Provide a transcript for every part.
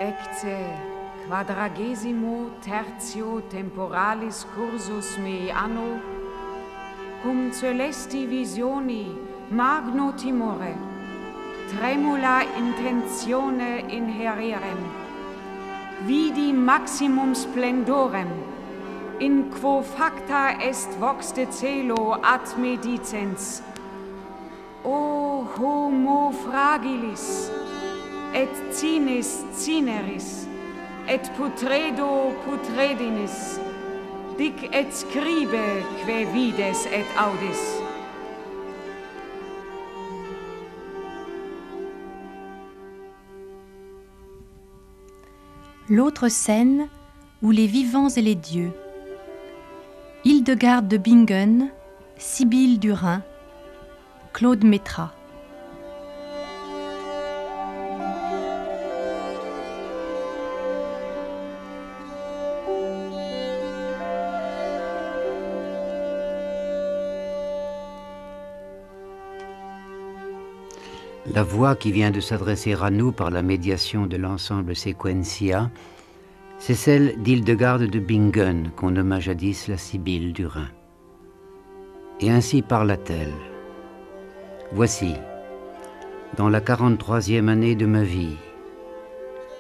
Ecce quadragesimo tertio temporalis cursus mei anno, cum celesti visioni magno timore, tremula intentione inhererem, vidi maximum splendorem, in quo facta est vox de celo ad me dicens, o homo fragilis, et cinis cineris, et putredo putredinis, dic et scribe que vides et audis. L'autre scène où les vivants et les dieux. Hildegarde de Bingen, Sibylle du Rhin, Claude Métras. La voix qui vient de s'adresser à nous par la médiation de l'ensemble Sequentia, c'est celle d'Hildegarde de Bingen, qu'on nomma jadis la Sibylle du Rhin. Et ainsi parla-t-elle. Voici, dans la 43e année de ma vie,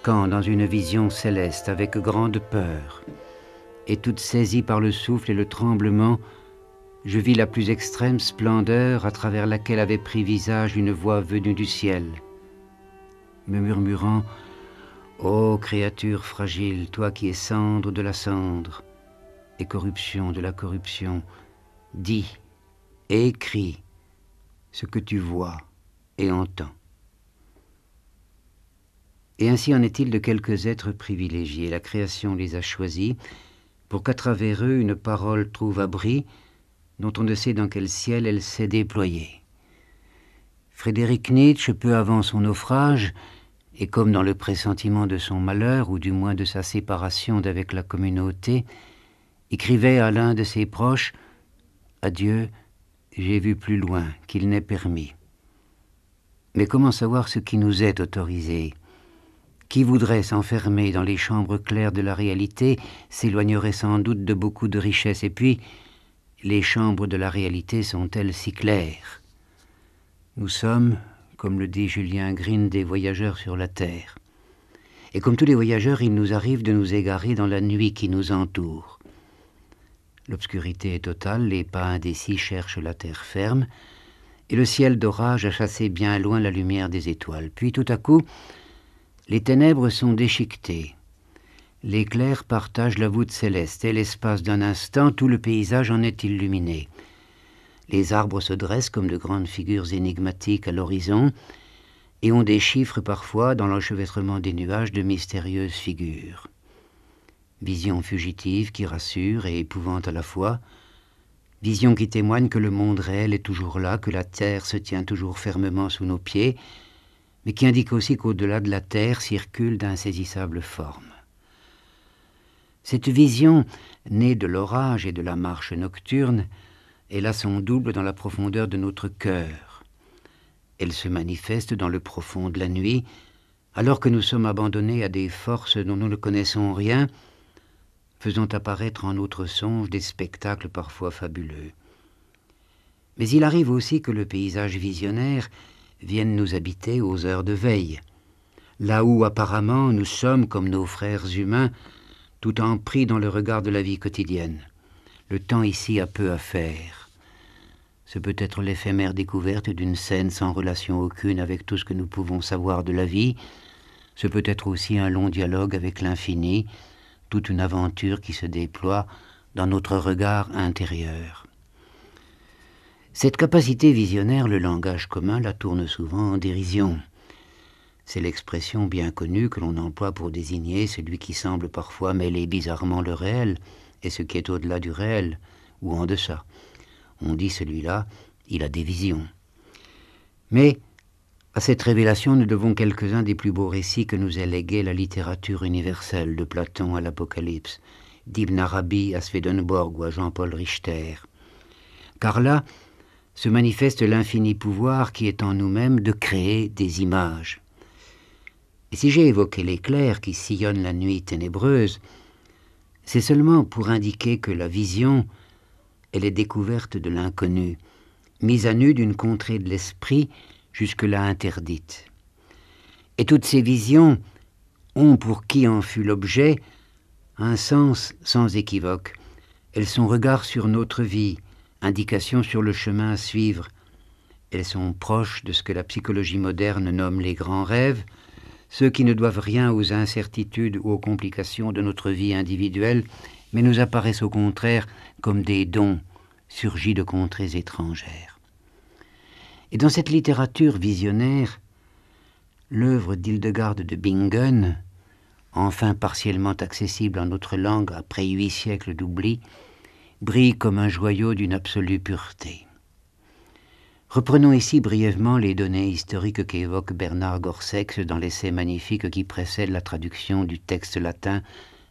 quand, dans une vision céleste, avec grande peur, et toute saisie par le souffle et le tremblement, je vis la plus extrême splendeur à travers laquelle avait pris visage une voix venue du ciel, me murmurant « Ô créature fragile, toi qui es cendre de la cendre et corruption de la corruption, dis et écris ce que tu vois et entends. » Et ainsi en est-il de quelques êtres privilégiés. La création les a choisis pour qu'à travers eux une parole trouve abri dont on ne sait dans quel ciel elle s'est déployée. Friedrich Nietzsche, peu avant son naufrage, et comme dans le pressentiment de son malheur, ou du moins de sa séparation d'avec la communauté, écrivait à l'un de ses proches « Adieu, j'ai vu plus loin qu'il n'est permis. » Mais comment savoir ce qui nous est autorisé ? Qui voudrait s'enfermer dans les chambres claires de la réalité s'éloignerait sans doute de beaucoup de richesses. Et puis, les chambres de la réalité sont-elles si claires? Nous sommes, comme le dit Julien Green, des voyageurs sur la terre. Et comme tous les voyageurs, il nous arrive de nous égarer dans la nuit qui nous entoure. L'obscurité est totale, les pas indécis cherchent la terre ferme, et le ciel d'orage a chassé bien loin la lumière des étoiles. Puis tout à coup, les ténèbres sont déchiquetées. L'éclair partage la voûte céleste, et l'espace d'un instant, tout le paysage en est illuminé. Les arbres se dressent comme de grandes figures énigmatiques à l'horizon, et on déchiffre parfois, dans l'enchevêtrement des nuages, de mystérieuses figures. Vision fugitive qui rassure et épouvante à la fois, vision qui témoigne que le monde réel est toujours là, que la terre se tient toujours fermement sous nos pieds, mais qui indique aussi qu'au-delà de la terre circulent d'insaisissables formes. Cette vision, née de l'orage et de la marche nocturne, est là son double dans la profondeur de notre cœur. Elle se manifeste dans le profond de la nuit, alors que nous sommes abandonnés à des forces dont nous ne connaissons rien, faisant apparaître en notre songe des spectacles parfois fabuleux. Mais il arrive aussi que le paysage visionnaire vienne nous habiter aux heures de veille, là où apparemment nous sommes comme nos frères humains, tout en pris dans le regard de la vie quotidienne. Le temps ici a peu à faire. Ce peut être l'éphémère découverte d'une scène sans relation aucune avec tout ce que nous pouvons savoir de la vie. Ce peut être aussi un long dialogue avec l'infini, toute une aventure qui se déploie dans notre regard intérieur. Cette capacité visionnaire, le langage commun la tourne souvent en dérision. C'est l'expression bien connue que l'on emploie pour désigner celui qui semble parfois mêler bizarrement le réel et ce qui est au-delà du réel, ou en deçà. On dit celui-là, il a des visions. Mais à cette révélation, nous devons quelques-uns des plus beaux récits que nous ait légués la littérature universelle, de Platon à l'Apocalypse, d'Ibn Arabi à Swedenborg ou à Jean-Paul Richter. Car là se manifeste l'infini pouvoir qui est en nous-mêmes de créer des images. Et si j'ai évoqué l'éclair qui sillonne la nuit ténébreuse, c'est seulement pour indiquer que la vision est la découverte de l'inconnu, mise à nu d'une contrée de l'esprit jusque-là interdite. Et toutes ces visions ont, pour qui en fut l'objet, un sens sans équivoque. Elles sont regard sur notre vie, indication sur le chemin à suivre. Elles sont proches de ce que la psychologie moderne nomme les grands rêves, ceux qui ne doivent rien aux incertitudes ou aux complications de notre vie individuelle, mais nous apparaissent au contraire comme des dons surgis de contrées étrangères. Et dans cette littérature visionnaire, l'œuvre d'Hildegard de Bingen, enfin partiellement accessible en notre langue après 8 siècles d'oubli, brille comme un joyau d'une absolue pureté. Reprenons ici brièvement les données historiques qu'évoque Bernard Gorsex dans l'essai magnifique qui précède la traduction du texte latin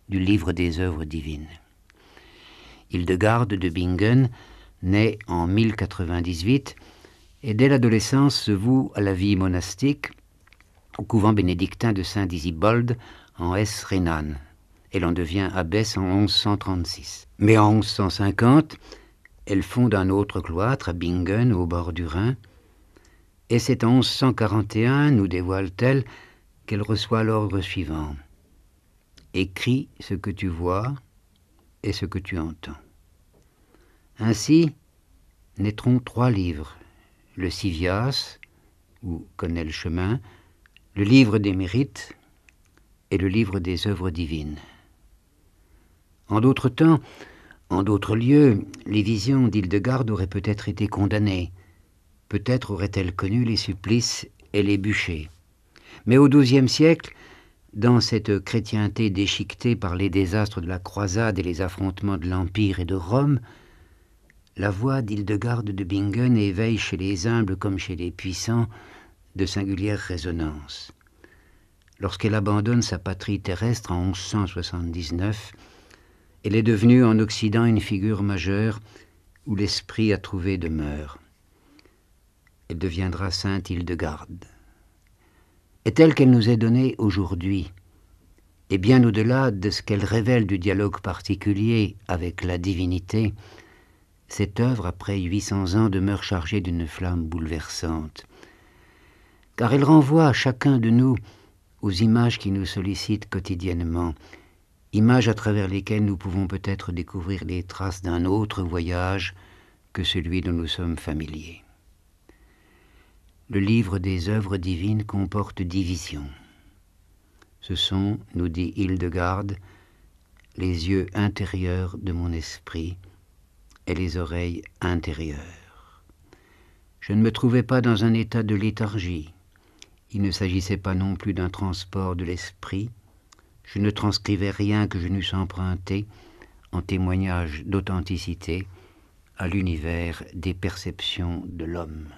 du livre des œuvres divines. Hildegard de Bingen naît en 1098 et dès l'adolescence se voue à la vie monastique au couvent bénédictin de Saint-Disibold en Hesse-Rhénane. Elle en devient abbesse en 1136. Mais en 1150, elle fonde un autre cloître à Bingen, au bord du Rhin, et c'est en 1141, nous dévoile-t-elle, qu'elle reçoit l'ordre suivant. « Écris ce que tu vois et ce que tu entends. » Ainsi naîtront 3 livres, le Civias, ou Connais le chemin, le livre des mérites et le livre des œuvres divines. En d'autres temps, en d'autres lieux, les visions d'Hildegard auraient peut-être été condamnées, peut-être aurait-elle connu les supplices et les bûchers. Mais au XIIe siècle, dans cette chrétienté déchiquetée par les désastres de la croisade et les affrontements de l'Empire et de Rome, la voix d'Hildegard de Bingen éveille chez les humbles comme chez les puissants de singulières résonances. Lorsqu'elle abandonne sa patrie terrestre en 1179, elle est devenue en Occident une figure majeure où l'esprit a trouvé demeure. Elle deviendra sainte Hildegard. Et telle qu'elle nous est donnée aujourd'hui, et bien au-delà de ce qu'elle révèle du dialogue particulier avec la divinité, cette œuvre, après 800 ans, demeure chargée d'une flamme bouleversante, car elle renvoie à chacun de nous aux images qui nous sollicitent quotidiennement, images à travers lesquelles nous pouvons peut-être découvrir les traces d'un autre voyage que celui dont nous sommes familiers. Le livre des œuvres divines comporte 10 visions. Ce sont, nous dit Hildegard, les yeux intérieurs de mon esprit et les oreilles intérieures. Je ne me trouvais pas dans un état de léthargie. Il ne s'agissait pas non plus d'un transport de l'esprit. Je ne transcrivais rien que je n'eusse emprunté en témoignage d'authenticité à l'univers des perceptions de l'homme.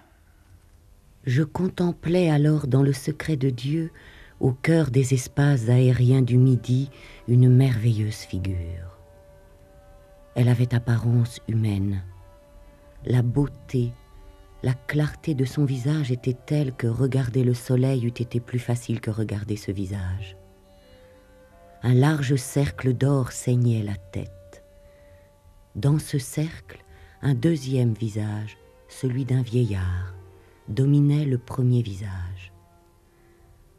Je contemplais alors dans le secret de Dieu, au cœur des espaces aériens du Midi, une merveilleuse figure. Elle avait apparence humaine. La beauté, la clarté de son visage était telle que regarder le soleil eût été plus facile que regarder ce visage. Un large cercle d'or ceignait la tête. Dans ce cercle, un deuxième visage, celui d'un vieillard, dominait le premier visage.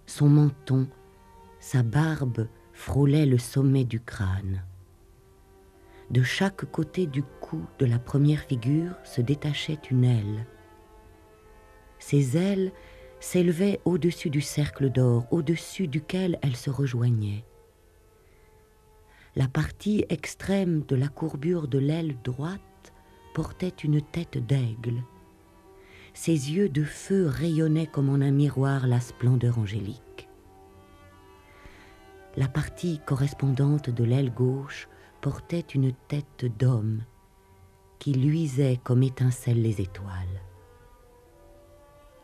Son menton, sa barbe frôlaient le sommet du crâne. De chaque côté du cou de la première figure se détachait une aile. Ces ailes s'élevaient au-dessus du cercle d'or, au-dessus duquel elles se rejoignaient. La partie extrême de la courbure de l'aile droite portait une tête d'aigle. Ses yeux de feu rayonnaient comme en un miroir la splendeur angélique. La partie correspondante de l'aile gauche portait une tête d'homme qui luisait comme étincellent les étoiles.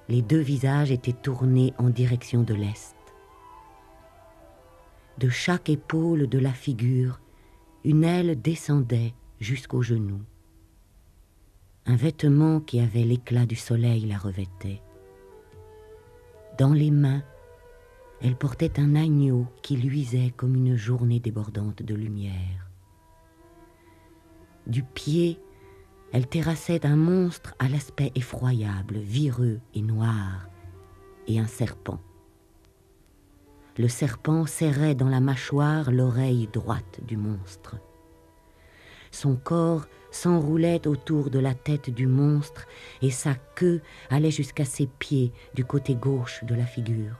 Les 2 visages étaient tournés en direction de l'est. De chaque épaule de la figure, une aile descendait jusqu'aux genoux. Un vêtement qui avait l'éclat du soleil la revêtait. Dans les mains, Elle portait un agneau qui luisait comme une journée débordante de lumière. Du pied, elle terrassait un monstre à l'aspect effroyable, vireux et noir, et un serpent. Le serpent serrait dans la mâchoire l'oreille droite du monstre. Son corps s'enroulait autour de la tête du monstre et sa queue allait jusqu'à ses pieds du côté gauche de la figure.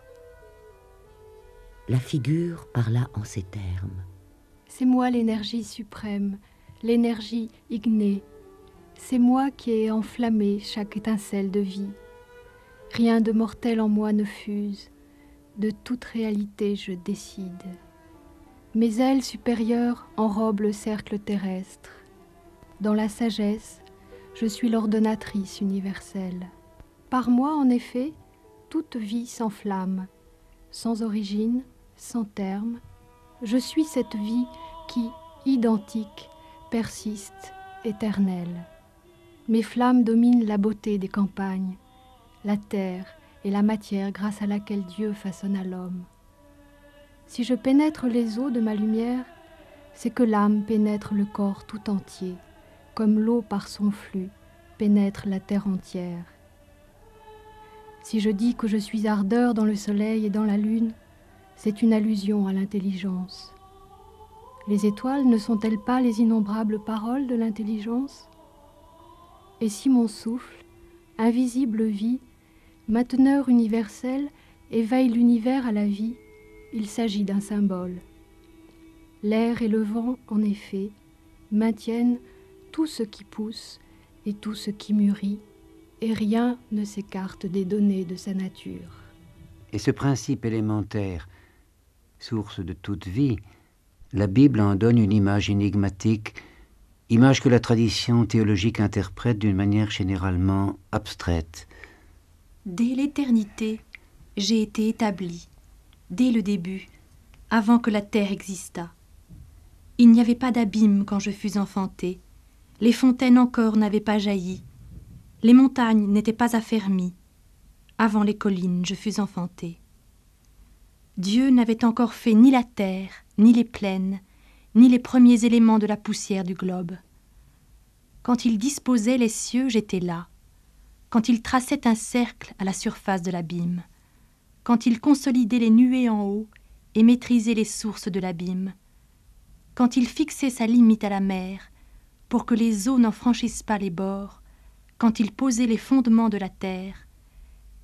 La figure parla en ces termes. C'est moi l'énergie suprême, l'énergie ignée. C'est moi qui ai enflammé chaque étincelle de vie. Rien de mortel en moi ne fuse. De toute réalité je décide. Mes ailes supérieures enrobent le cercle terrestre. Dans la sagesse, je suis l'ordonnatrice universelle. Par moi, en effet, toute vie s'enflamme. Sans origine, sans terme, je suis cette vie qui, identique, persiste, éternelle. Mes flammes dominent la beauté des campagnes, la terre et la matière grâce à laquelle Dieu façonna l'homme. Si je pénètre les eaux de ma lumière, c'est que l'âme pénètre le corps tout entier, comme l'eau par son flux pénètre la terre entière. Si je dis que je suis ardeur dans le soleil et dans la lune, c'est une allusion à l'intelligence. Les étoiles ne sont-elles pas les innombrables paroles de l'intelligence ? Et si mon souffle, invisible vie, mainteneur universel, éveille l'univers à la vie, il s'agit d'un symbole. L'air et le vent, en effet, maintiennent tout ce qui pousse et tout ce qui mûrit, et rien ne s'écarte des données de sa nature. Et ce principe élémentaire, source de toute vie, la Bible en donne une image énigmatique, image que la tradition théologique interprète d'une manière généralement abstraite. Dès l'éternité, j'ai été établi, dès le début, avant que la terre existât. Il n'y avait pas d'abîme quand je fus enfanté, les fontaines encore n'avaient pas jailli, les montagnes n'étaient pas affermies, avant les collines je fus enfanté. Dieu n'avait encore fait ni la terre, ni les plaines, ni les premiers éléments de la poussière du globe. Quand il disposait les cieux, j'étais là. Quand il traçait un cercle à la surface de l'abîme, quand il consolidait les nuées en haut et maîtrisait les sources de l'abîme, quand il fixait sa limite à la mer pour que les eaux n'en franchissent pas les bords, quand il posait les fondements de la terre,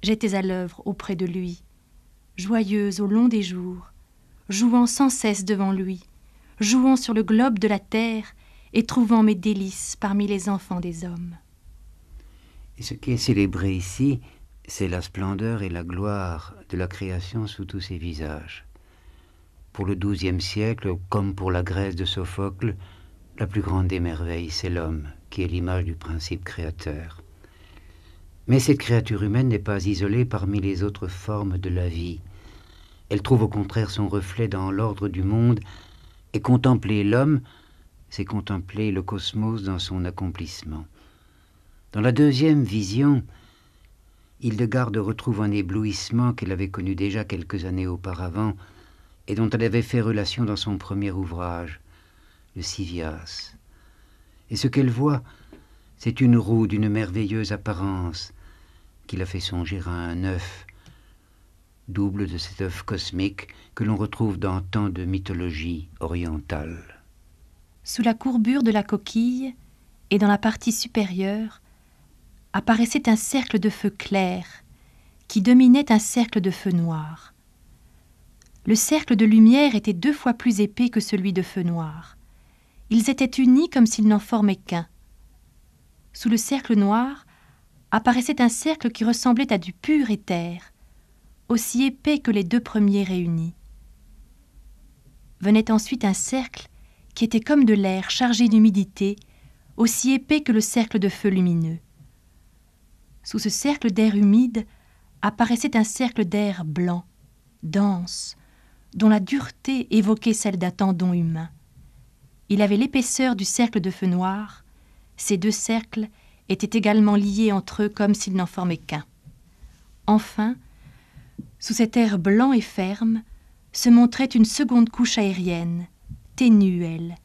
j'étais à l'œuvre auprès de lui, joyeuse au long des jours, jouant sans cesse devant lui, jouant sur le globe de la terre et trouvant mes délices parmi les enfants des hommes. Et ce qui est célébré ici, c'est la splendeur et la gloire de la création sous tous ses visages. Pour le XIIe siècle, comme pour la Grèce de Sophocle, la plus grande des merveilles, c'est l'homme, qui est l'image du principe créateur. Mais cette créature humaine n'est pas isolée parmi les autres formes de la vie. Elle trouve au contraire son reflet dans l'ordre du monde, et contempler l'homme, c'est contempler le cosmos dans son accomplissement. Dans la deuxième vision, Hildegarde retrouve un éblouissement qu'elle avait connu déjà quelques années auparavant et dont elle avait fait relation dans son premier ouvrage, le Civias. Et ce qu'elle voit, c'est une roue d'une merveilleuse apparence qui la fait songer à un œuf, double de cet œuf cosmique que l'on retrouve dans tant de mythologies orientales. Sous la courbure de la coquille et dans la partie supérieure, apparaissait un cercle de feu clair qui dominait un cercle de feu noir. Le cercle de lumière était 2 fois plus épais que celui de feu noir. Ils étaient unis comme s'ils n'en formaient qu'un. Sous le cercle noir apparaissait un cercle qui ressemblait à du pur éther, aussi épais que les 2 premiers réunis. Venait ensuite un cercle qui était comme de l'air chargé d'humidité, aussi épais que le cercle de feu lumineux. Sous ce cercle d'air humide apparaissait un cercle d'air blanc, dense, dont la dureté évoquait celle d'un tendon humain. Il avait l'épaisseur du cercle de feu noir. Ces 2 cercles étaient également liés entre eux comme s'ils n'en formaient qu'un. Enfin, Sous cet air blanc et ferme se montrait une seconde couche aérienne, ténue elle,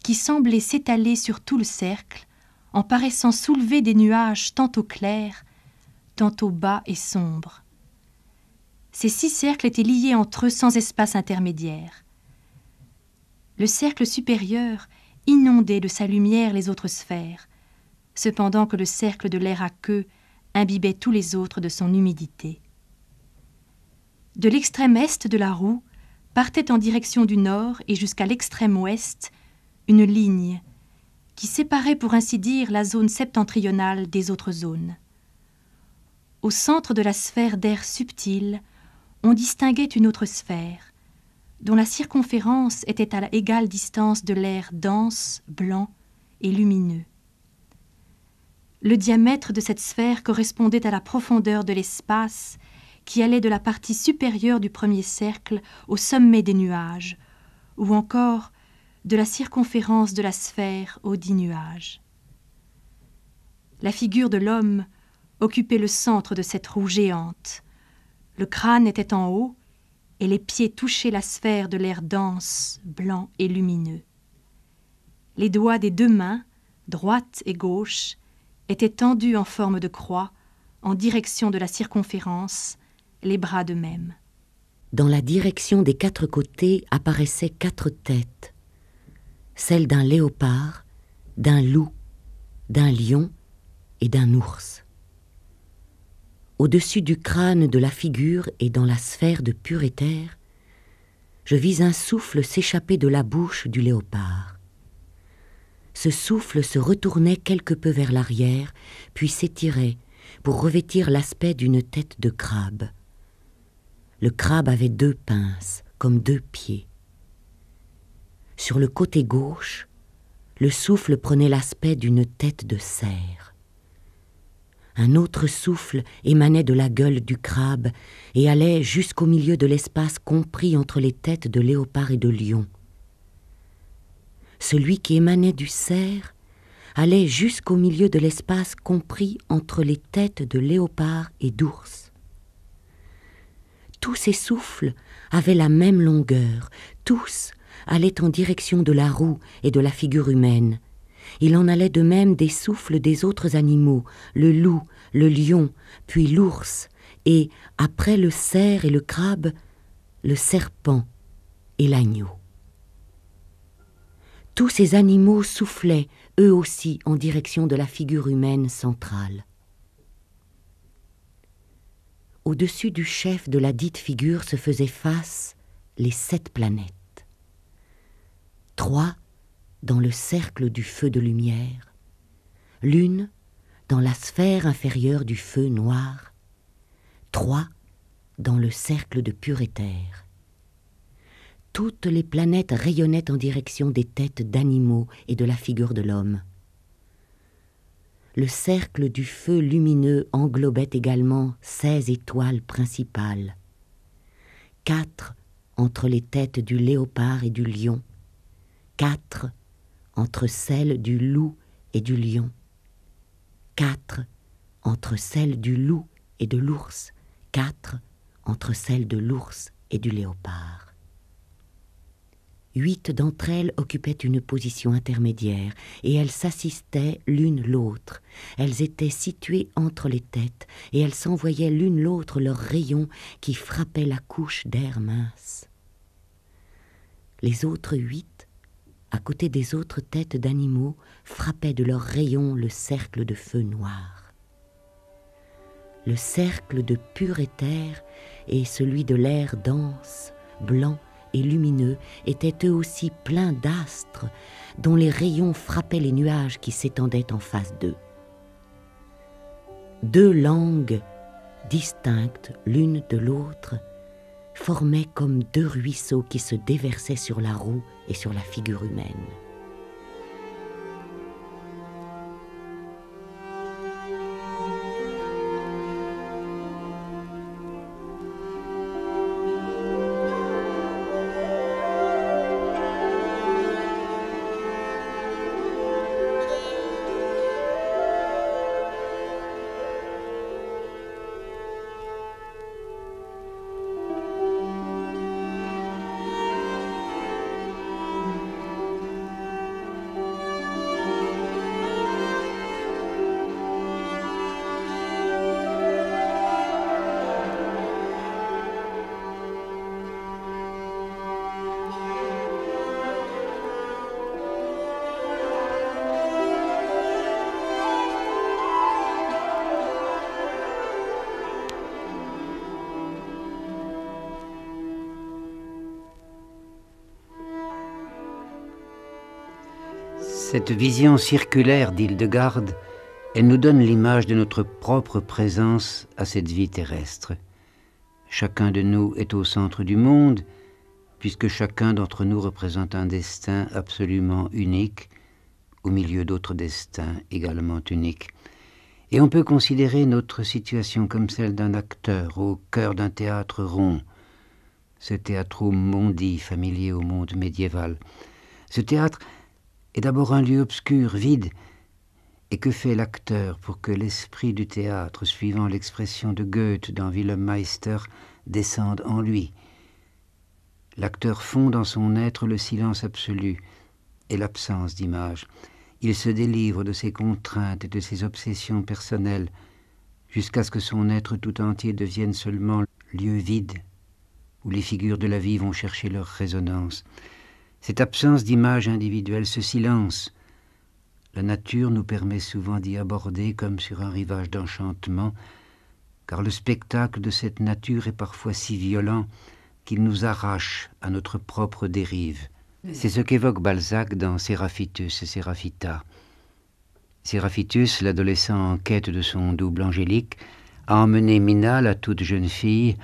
qui semblait s'étaler sur tout le cercle en paraissant soulever des nuages tantôt clairs, tantôt bas et sombres. Ces 6 cercles étaient liés entre eux sans espace intermédiaire. Le cercle supérieur inondait de sa lumière les autres sphères, cependant que le cercle de l'air à queue imbibait tous les autres de son humidité. De l'extrême est de la roue partait en direction du nord et jusqu'à l'extrême ouest une ligne qui séparait pour ainsi dire la zone septentrionale des autres zones. Au centre de la sphère d'air subtil, on distinguait une autre sphère, dont la circonférence était à l'égale distance de l'air dense, blanc et lumineux. Le diamètre de cette sphère correspondait à la profondeur de l'espace qui allait de la partie supérieure du premier cercle au sommet des nuages, ou encore de la circonférence de la sphère aux 10 nuages. La figure de l'homme occupait le centre de cette roue géante. Le crâne était en haut et les pieds touchaient la sphère de l'air dense, blanc et lumineux. Les doigts des 2 mains, droite et gauche, étaient tendus en forme de croix en direction de la circonférence, les bras de même. Dans la direction des 4 côtés apparaissaient 4 têtes, celle d'un léopard, d'un loup, d'un lion et d'un ours. Au-dessus du crâne de la figure et dans la sphère de pur éther, je vis un souffle s'échapper de la bouche du léopard. Ce souffle se retournait quelque peu vers l'arrière, puis s'étirait pour revêtir l'aspect d'une tête de crabe. Le crabe avait 2 pinces, comme 2 pieds. Sur le côté gauche, le souffle prenait l'aspect d'une tête de cerf. Un autre souffle émanait de la gueule du crabe et allait jusqu'au milieu de l'espace compris entre les têtes de léopard et de lion. Celui qui émanait du cerf allait jusqu'au milieu de l'espace compris entre les têtes de léopard et d'ours. Tous ces souffles avaient la même longueur, tous allaient en direction de la roue et de la figure humaine. Il en allait de même des souffles des autres animaux, le loup, le lion, puis l'ours, et, après le cerf et le crabe, le serpent et l'agneau. Tous ces animaux soufflaient, eux aussi, en direction de la figure humaine centrale. Au-dessus du chef de la dite figure se faisaient face les 7 planètes. 3 dans le cercle du feu de lumière, l'une dans la sphère inférieure du feu noir, 3 dans le cercle de pur éther. Toutes les planètes rayonnaient en direction des têtes d'animaux et de la figure de l'homme. Le cercle du feu lumineux englobait également 16 étoiles principales, 4 entre les têtes du léopard et du lion, 4 entre celles du loup et du lion, 4 entre celles du loup et de l'ours, 4 entre celles de l'ours et du léopard. 8 d'entre elles occupaient une position intermédiaire et elles s'assistaient l'une l'autre. Elles étaient situées entre les têtes et elles s'envoyaient l'une l'autre leurs rayons qui frappaient la couche d'air mince. Les autres 8, à côté des autres têtes d'animaux, frappaient de leurs rayons le cercle de feu noir. Le cercle de pur éther et celui de l'air dense, blanc et lumineux étaient eux aussi pleins d'astres dont les rayons frappaient les nuages qui s'étendaient en face d'eux. 2 langues distinctes l'une de l'autre formaient comme 2 ruisseaux qui se déversaient sur la roue et sur la figure humaine. Cette vision circulaire d'Hildegarde, elle nous donne l'image de notre propre présence à cette vie terrestre. Chacun de nous est au centre du monde, puisque chacun d'entre nous représente un destin absolument unique, au milieu d'autres destins également uniques. Et on peut considérer notre situation comme celle d'un acteur au cœur d'un théâtre rond, ce théâtrum mundi familier au monde médiéval. Ce théâtre est d'abord un lieu obscur, vide. Et que fait l'acteur pour que l'esprit du théâtre, suivant l'expression de Goethe dans Wilhelm Meister, descende en lui? L'acteur fond dans son être le silence absolu et l'absence d'image. Il se délivre de ses contraintes et de ses obsessions personnelles jusqu'à ce que son être tout entier devienne seulement lieu vide où les figures de la vie vont chercher leur résonance. Cette absence d'image individuelle, ce silence, la nature nous permet souvent d'y aborder comme sur un rivage d'enchantement, car le spectacle de cette nature est parfois si violent qu'il nous arrache à notre propre dérive. C'est ce qu'évoque Balzac dans Séraphitus et Séraphita. Séraphitus, l'adolescent en quête de son double angélique, a emmené Mina, la toute jeune fille,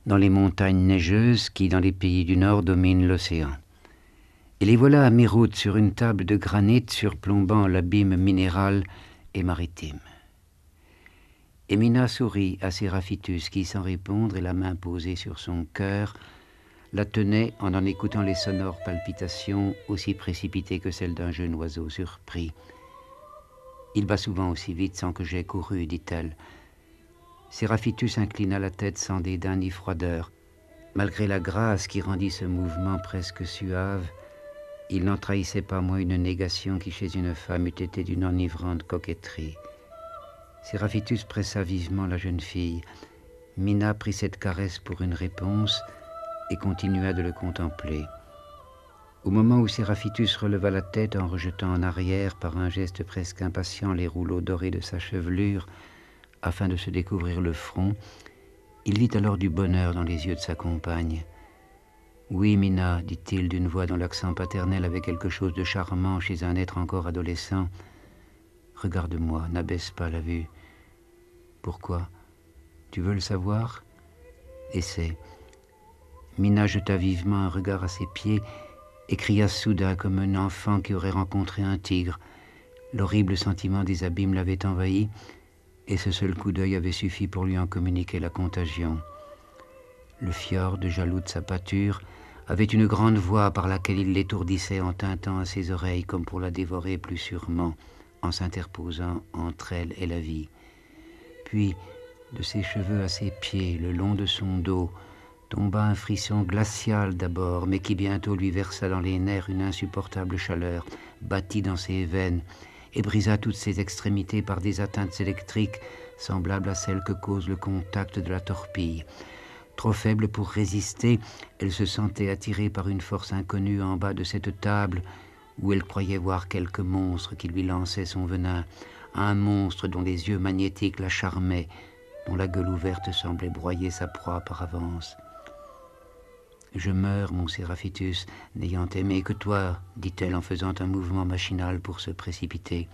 dans les montagnes neigeuses qui, dans les pays du Nord, dominent l'océan. Et les voilà à mi-route sur une table de granit surplombant l'abîme minéral et maritime. Et Mina sourit à Séraphitus qui, sans répondre et la main posée sur son cœur, la tenait en écoutant les sonores palpitations aussi précipitées que celles d'un jeune oiseau surpris. « Il bat souvent aussi vite sans que j'aie couru, dit-elle. » Séraphitus inclina la tête sans dédain ni froideur. Malgré la grâce qui rendit ce mouvement presque suave, il n'en trahissait pas moins une négation qui chez une femme eût été d'une enivrante coquetterie. Séraphitus pressa vivement la jeune fille. Mina prit cette caresse pour une réponse et continua de le contempler. Au moment où Séraphitus releva la tête en rejetant en arrière par un geste presque impatient les rouleaux dorés de sa chevelure, afin de se découvrir le front, il vit alors du bonheur dans les yeux de sa compagne. « Oui, Mina, dit-il d'une voix dont l'accent paternel avait quelque chose de charmant chez un être encore adolescent. Regarde-moi, n'abaisse pas la vue. Pourquoi? Tu veux le savoir? Essaie. » Mina jeta vivement un regard à ses pieds et cria soudain comme un enfant qui aurait rencontré un tigre. L'horrible sentiment des abîmes l'avait envahi, et ce seul coup d'œil avait suffi pour lui en communiquer la contagion. Le fjord, jaloux de sa pâture, avait une grande voix par laquelle il l'étourdissait en tintant à ses oreilles comme pour la dévorer plus sûrement, en s'interposant entre elle et la vie. Puis, de ses cheveux à ses pieds, le long de son dos, tomba un frisson glacial d'abord, mais qui bientôt lui versa dans les nerfs une insupportable chaleur, battit dans ses veines, et brisa toutes ses extrémités par des atteintes électriques semblables à celles que cause le contact de la torpille. Trop faible pour résister, elle se sentait attirée par une force inconnue en bas de cette table où elle croyait voir quelque monstre qui lui lançait son venin, un monstre dont les yeux magnétiques la charmaient, dont la gueule ouverte semblait broyer sa proie par avance. « Je meurs, mon Séraphitus, n'ayant aimé que toi, dit-elle en faisant un mouvement machinal pour se précipiter.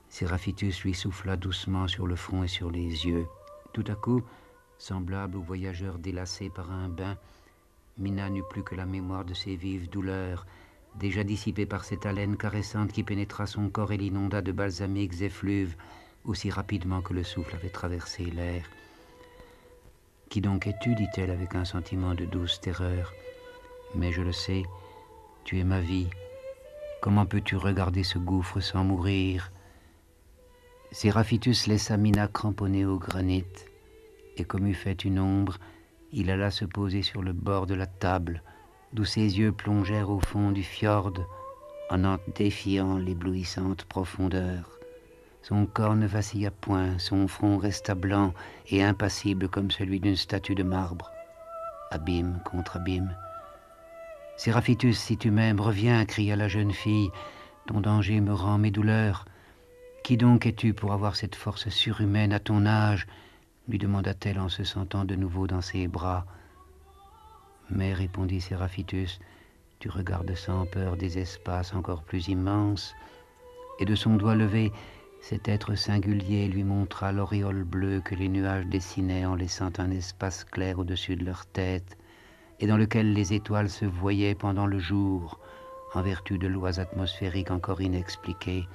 Séraphitus lui souffla doucement sur le front et sur les yeux. Tout à coup, semblable au voyageur délassé par un bain, Mina n'eut plus que la mémoire de ses vives douleurs, déjà dissipées par cette haleine caressante qui pénétra son corps et l'inonda de balsamiques effluves aussi rapidement que le souffle avait traversé l'air. « Qui donc es-tu » dit-elle avec un sentiment de douce terreur. « Mais je le sais, tu es ma vie. Comment peux-tu regarder ce gouffre sans mourir ?» Séraphitus laissa Mina cramponnée au granit, et comme eût fait une ombre, il alla se poser sur le bord de la table, d'où ses yeux plongèrent au fond du fjord, en défiant l'éblouissante profondeur. Son corps ne vacilla point, son front resta blanc et impassible comme celui d'une statue de marbre. Abîme contre abîme. « Séraphitus, si tu m'aimes, reviens » cria la jeune fille, « ton danger me rend mes douleurs. Qui donc es-tu pour avoir cette force surhumaine à ton âge ?» lui demanda-t-elle en se sentant de nouveau dans ses bras. « Mais, répondit Séraphitus, Tu regardes sans peur des espaces encore plus immenses, et de son doigt levé, cet être singulier lui montra l'auréole bleue que les nuages dessinaient en laissant un espace clair au-dessus de leur tête, et dans lequel les étoiles se voyaient pendant le jour, en vertu de lois atmosphériques encore inexpliquées.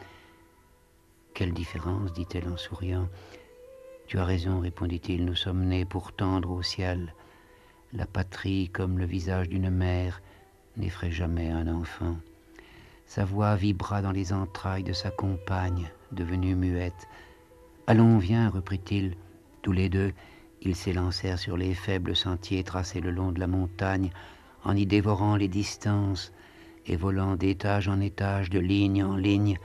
« Quelle différence, dit-elle en souriant. Tu as raison, répondit-il, nous sommes nés pour tendre au ciel. La patrie, comme le visage d'une mère, n'effraie jamais un enfant. » Sa voix vibra dans les entrailles de sa compagne, devenue muette. « Allons, viens, reprit-il. » Tous les deux, ils s'élancèrent sur les faibles sentiers tracés le long de la montagne, en y dévorant les distances et volant d'étage en étage, de ligne en ligne,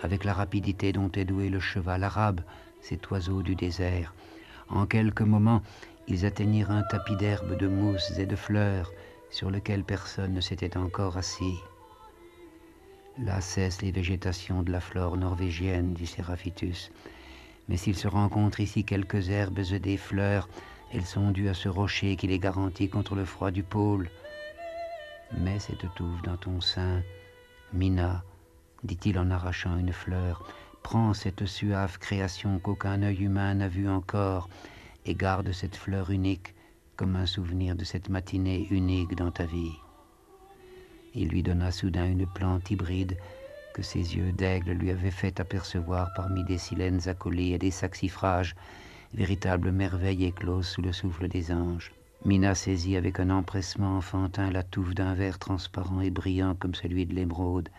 avec la rapidité dont est doué le cheval arabe, cet oiseau du désert. En quelques moments, ils atteignirent un tapis d'herbes, de mousses et de fleurs, sur lequel personne ne s'était encore assis. Là cessent les végétations de la flore norvégienne, dit Séraphitus. Mais s'il se rencontre ici quelques herbes et des fleurs, elles sont dues à ce rocher qui les garantit contre le froid du pôle. Mais cette touffe dans ton sein, Mina, dit-il en arrachant une fleur, prends cette suave création qu'aucun œil humain n'a vue encore, et garde cette fleur unique comme un souvenir de cette matinée unique dans ta vie. Il lui donna soudain une plante hybride que ses yeux d'aigle lui avaient fait apercevoir parmi des silènes accolées et des saxifrages, véritable merveille éclose sous le souffle des anges. Mina saisit avec un empressement enfantin la touffe d'un verre transparent et brillant comme celui de l'émeraude,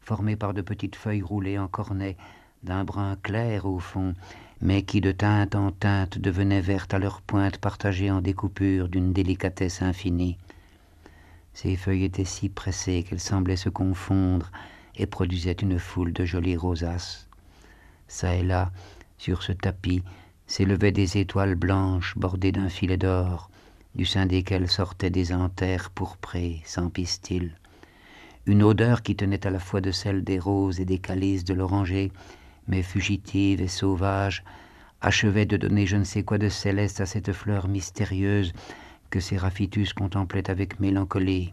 formé par de petites feuilles roulées en cornets, d'un brun clair au fond, mais qui de teinte en teinte devenaient vertes à leur pointe partagée en découpures d'une délicatesse infinie. Ces feuilles étaient si pressées qu'elles semblaient se confondre et produisaient une foule de jolies rosaces. Ça et là, sur ce tapis, s'élevaient des étoiles blanches bordées d'un filet d'or, du sein desquelles sortaient des anthères pourprées, sans pistil. Une odeur qui tenait à la fois de celle des roses et des calices de l'oranger, mais fugitive et sauvage, achevait de donner je ne sais quoi de céleste à cette fleur mystérieuse que Séraphitus contemplait avec mélancolie,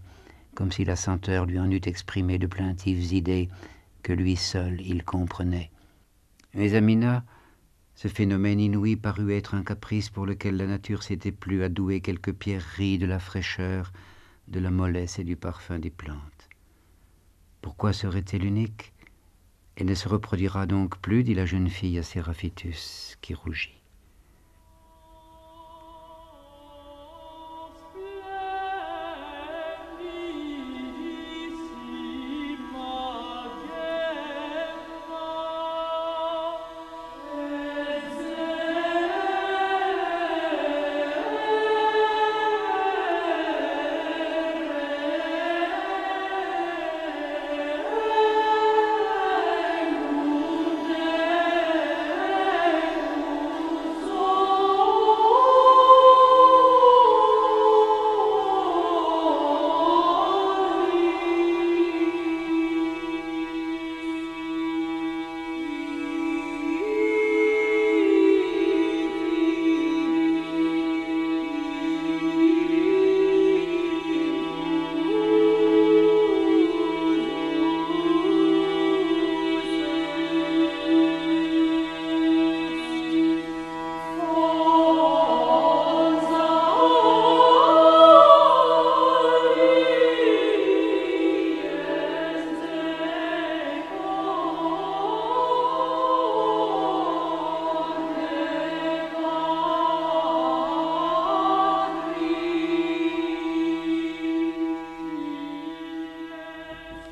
comme si la senteur lui en eût exprimé de plaintives idées que lui seul il comprenait. Mais à Mina, ce phénomène inouï parut être un caprice pour lequel la nature s'était plu à douer quelques pierreries de la fraîcheur, de la mollesse et du parfum des plantes. Pourquoi serait-elle unique? Elle ne se reproduira donc plus, dit la jeune fille à Séraphitus, qui rougit.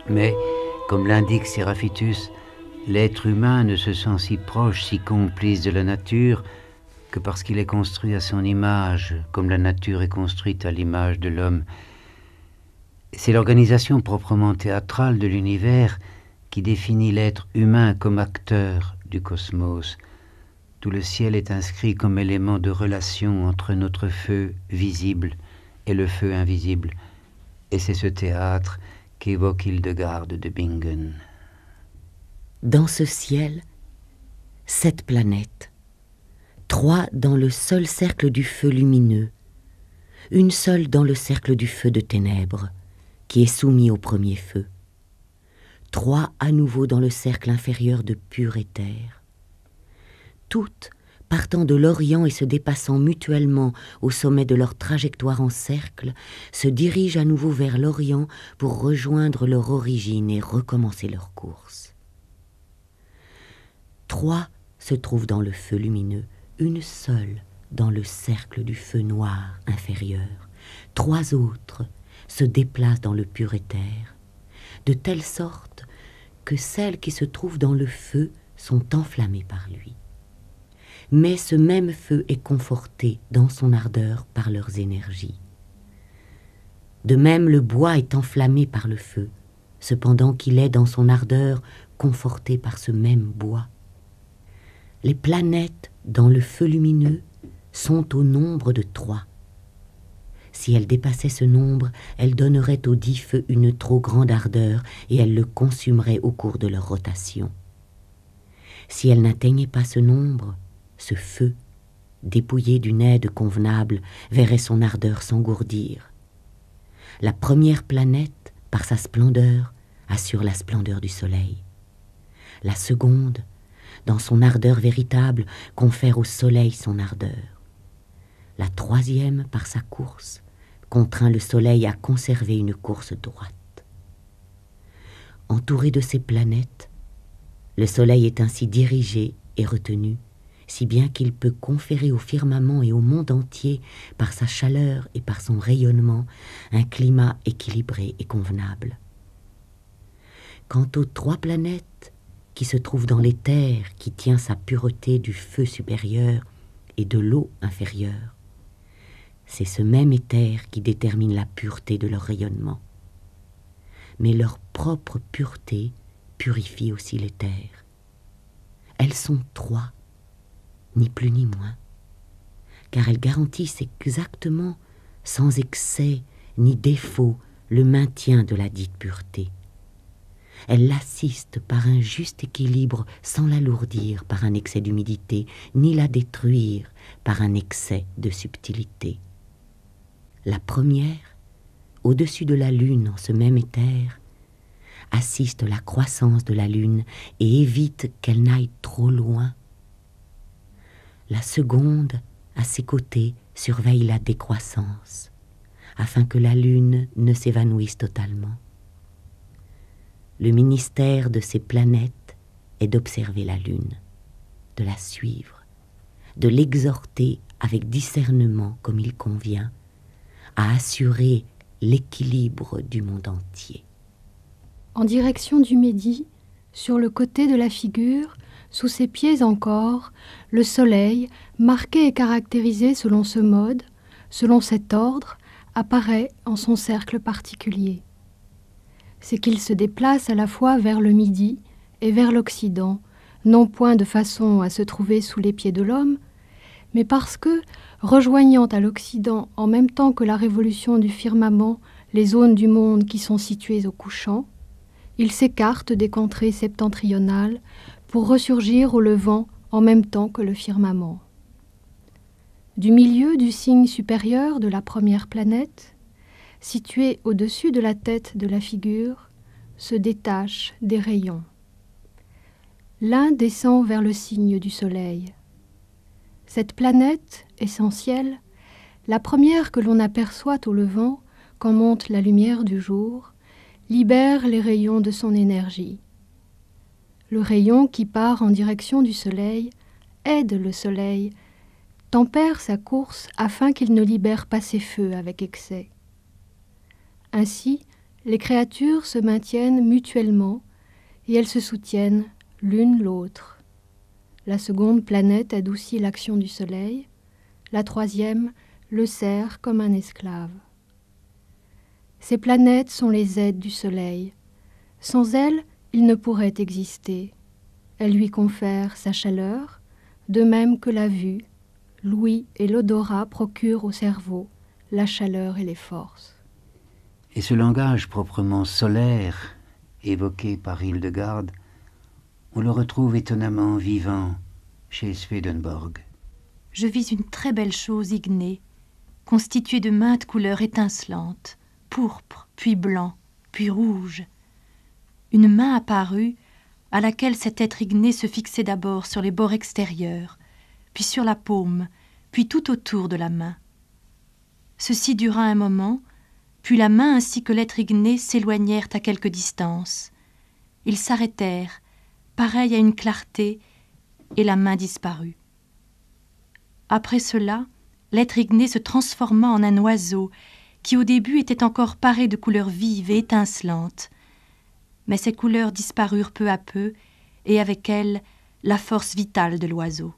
Mais, comme l'indique Séraphitus, l'être humain ne se sent si proche, si complice de la nature, que parce qu'il est construit à son image, comme la nature est construite à l'image de l'homme. C'est l'organisation proprement théâtrale de l'univers qui définit l'être humain comme acteur du cosmos. Tout le ciel est inscrit comme élément de relation entre notre feu visible et le feu invisible, et c'est ce théâtre qu'évoque Hildegarde de Bingen. Dans ce ciel, 7 planètes, 3 dans le seul cercle du feu lumineux, une seule dans le cercle du feu de ténèbres, qui est soumis au premier feu. 3 à nouveau dans le cercle inférieur de pur éther. Toutes partant de l'Orient et se dépassant mutuellement au sommet de leur trajectoire en cercle, se dirigent à nouveau vers l'Orient pour rejoindre leur origine et recommencer leur course. 3 se trouvent dans le feu lumineux, une seule dans le cercle du feu noir inférieur. 3 autres se déplacent dans le pur éther, de telle sorte que celles qui se trouvent dans le feu sont enflammées par lui. Mais ce même feu est conforté dans son ardeur par leurs énergies. De même, le bois est enflammé par le feu, cependant qu'il est dans son ardeur conforté par ce même bois. Les planètes dans le feu lumineux sont au nombre de 3. Si elles dépassaient ce nombre, elles donneraient au dit feu une trop grande ardeur et elles le consumeraient au cours de leur rotation. Si elles n'atteignaient pas ce nombre, ce feu, dépouillé d'une aide convenable, verrait son ardeur s'engourdir. La première planète, par sa splendeur, assure la splendeur du soleil. La seconde, dans son ardeur véritable, confère au soleil son ardeur. La troisième, par sa course, contraint le soleil à conserver une course droite. Entouré de ces planètes, le soleil est ainsi dirigé et retenu, si bien qu'il peut conférer au firmament et au monde entier, par sa chaleur et par son rayonnement, un climat équilibré et convenable. Quant aux 3 planètes qui se trouvent dans l'éther qui tient sa pureté du feu supérieur et de l'eau inférieure, c'est ce même éther qui détermine la pureté de leur rayonnement. Mais leur propre pureté purifie aussi l'éther. Elles sont 3, ni plus ni moins, car elles garantissent exactement, sans excès ni défaut, le maintien de la dite pureté. Elles l'assistent par un juste équilibre sans l'alourdir par un excès d'humidité, ni la détruire par un excès de subtilité. La première, au-dessus de la lune en ce même éther, assiste la croissance de la lune et évite qu'elle n'aille trop loin. La seconde, à ses côtés, surveille la décroissance, afin que la lune ne s'évanouisse totalement. Le ministère de ces planètes est d'observer la lune, de la suivre, de l'exhorter avec discernement comme il convient, à assurer l'équilibre du monde entier. En direction du midi, sur le côté de la figure, sous ses pieds encore, le soleil, marqué et caractérisé selon ce mode, selon cet ordre, apparaît en son cercle particulier. C'est qu'il se déplace à la fois vers le midi et vers l'Occident, non point de façon à se trouver sous les pieds de l'homme, mais parce que, rejoignant à l'Occident en même temps que la révolution du firmament les zones du monde qui sont situées au couchant, il s'écarte des contrées septentrionales pour ressurgir au levant en même temps que le firmament. Du milieu du signe supérieur de la première planète, situé au-dessus de la tête de la figure, se détachent des rayons. L'un descend vers le signe du soleil. Cette planète essentielle, la première que l'on aperçoit au levant quand monte la lumière du jour, libère les rayons de son énergie. Le rayon qui part en direction du soleil aide le soleil, tempère sa course afin qu'il ne libère pas ses feux avec excès. Ainsi, les créatures se maintiennent mutuellement et elles se soutiennent l'une l'autre. La seconde planète adoucit l'action du soleil, la troisième le sert comme un esclave. Ces planètes sont les aides du soleil. Sans elles, il ne pourrait exister. Elles lui confèrent sa chaleur, de même que la vue, l'ouïe et l'odorat procurent au cerveau la chaleur et les forces. Et ce langage proprement solaire, évoqué par Hildegarde, on le retrouve étonnamment vivant chez Swedenborg. Je vis une très belle chose ignée, constituée de maintes couleurs étincelantes, pourpre, puis blanc, puis rouge. Une main apparut, à laquelle cet être igné se fixait d'abord sur les bords extérieurs, puis sur la paume, puis tout autour de la main. Ceci dura un moment, puis la main ainsi que l'être igné s'éloignèrent à quelque distance. Ils s'arrêtèrent, pareils à une clarté, et la main disparut. Après cela, l'être igné se transforma en un oiseau qui au début était encore paré de couleurs vives et étincelantes. Mais ces couleurs disparurent peu à peu, et avec elles la force vitale de l'oiseau.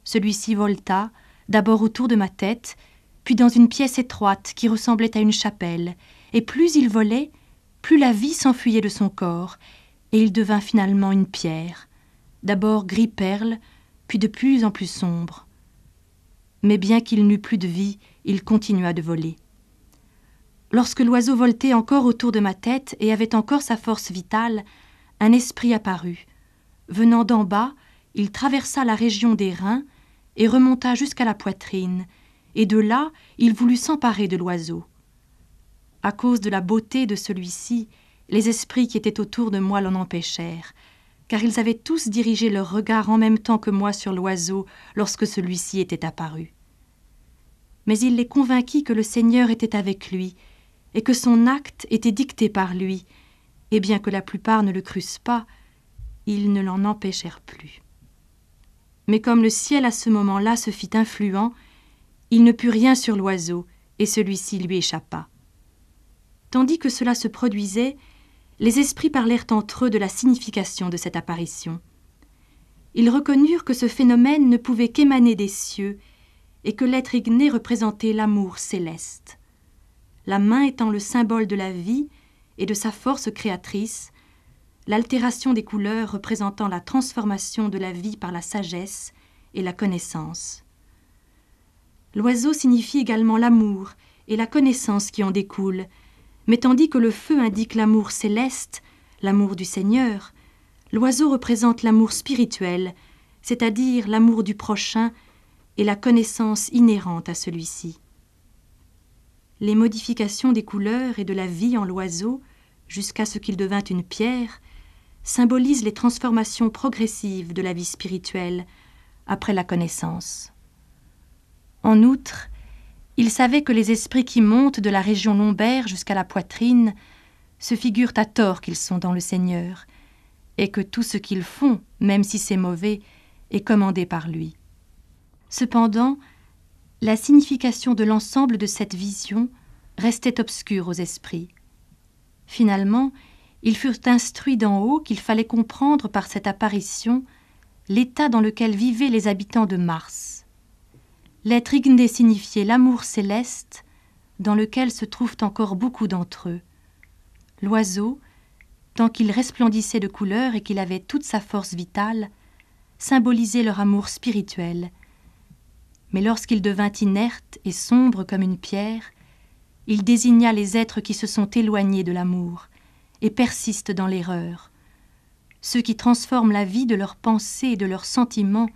Celui-ci volta, d'abord autour de ma tête, puis dans une pièce étroite qui ressemblait à une chapelle, et plus il volait, plus la vie s'enfuyait de son corps, et il devint finalement une pierre, d'abord gris-perle, puis de plus en plus sombre. Mais bien qu'il n'eût plus de vie, il continua de voler. Lorsque l'oiseau voltait encore autour de ma tête et avait encore sa force vitale, un esprit apparut. Venant d'en bas, il traversa la région des reins et remonta jusqu'à la poitrine, et de là, il voulut s'emparer de l'oiseau. À cause de la beauté de celui-ci, les esprits qui étaient autour de moi l'en empêchèrent, car ils avaient tous dirigé leur regard en même temps que moi sur l'oiseau lorsque celui-ci était apparu. Mais il les convainquit que le Seigneur était avec lui, et que son acte était dicté par lui, et bien que la plupart ne le crussent pas, ils ne l'en empêchèrent plus. Mais comme le ciel à ce moment-là se fit influent, il ne put rien sur l'oiseau, et celui-ci lui échappa. Tandis que cela se produisait, les esprits parlèrent entre eux de la signification de cette apparition. Ils reconnurent que ce phénomène ne pouvait qu'émaner des cieux, et que l'être igné représentait l'amour céleste. La main étant le symbole de la vie et de sa force créatrice, l'altération des couleurs représentant la transformation de la vie par la sagesse et la connaissance. L'oiseau signifie également l'amour et la connaissance qui en découle, mais tandis que le feu indique l'amour céleste, l'amour du Seigneur, l'oiseau représente l'amour spirituel, c'est-à-dire l'amour du prochain et la connaissance inhérente à celui-ci. Les modifications des couleurs et de la vie en l'oiseau, jusqu'à ce qu'il devint une pierre, symbolisent les transformations progressives de la vie spirituelle après la connaissance. En outre, il savait que les esprits qui montent de la région lombaire jusqu'à la poitrine se figurent à tort qu'ils sont dans le Seigneur, et que tout ce qu'ils font, même si c'est mauvais, est commandé par lui. Cependant, la signification de l'ensemble de cette vision restait obscure aux esprits. Finalement, ils furent instruits d'en haut qu'il fallait comprendre par cette apparition l'état dans lequel vivaient les habitants de Mars. L'être igné signifiait l'amour céleste dans lequel se trouvent encore beaucoup d'entre eux. L'oiseau, tant qu'il resplendissait de couleurs et qu'il avait toute sa force vitale, symbolisait leur amour spirituel. Mais lorsqu'il devint inerte et sombre comme une pierre, il désigna les êtres qui se sont éloignés de l'amour et persistent dans l'erreur, ceux qui transforment la vie de leurs pensées et de leurs sentiments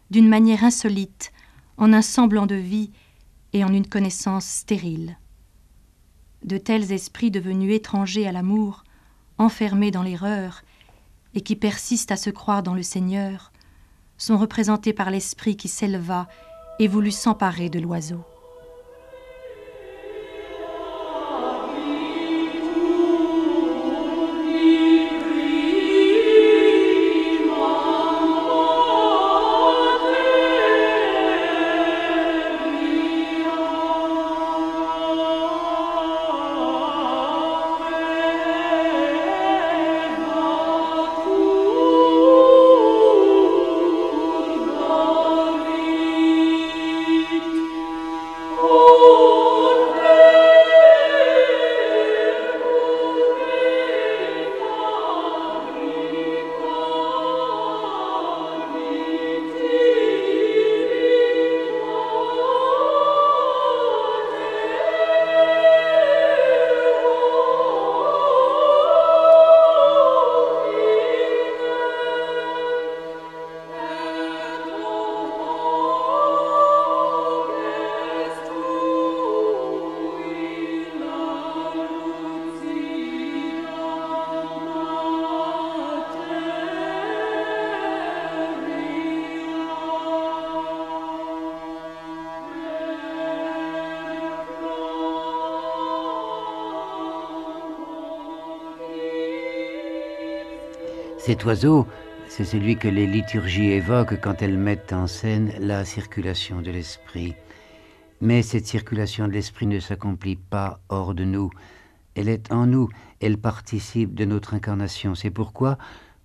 d'une manière insolite, en un semblant de vie et en une connaissance stérile. De tels esprits devenus étrangers à l'amour, enfermés dans l'erreur et qui persistent à se croire dans le Seigneur, sont représentés par l'esprit qui s'éleva et voulut s'emparer de l'oiseau. Cet oiseau, c'est celui que les liturgies évoquent quand elles mettent en scène la circulation de l'esprit. Mais cette circulation de l'esprit ne s'accomplit pas hors de nous. Elle est en nous, elle participe de notre incarnation. C'est pourquoi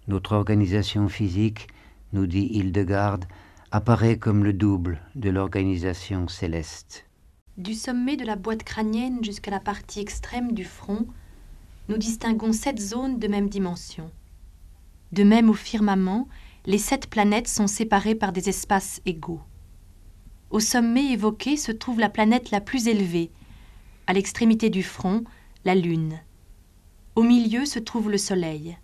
notre organisation physique, nous dit Hildegarde, apparaît comme le double de l'organisation céleste. Du sommet de la boîte crânienne jusqu'à la partie extrême du front, nous distinguons 7 zones de même dimension. De même au firmament, les 7 planètes sont séparées par des espaces égaux. Au sommet évoqué se trouve la planète la plus élevée, à l'extrémité du front, la Lune. Au milieu se trouve le Soleil.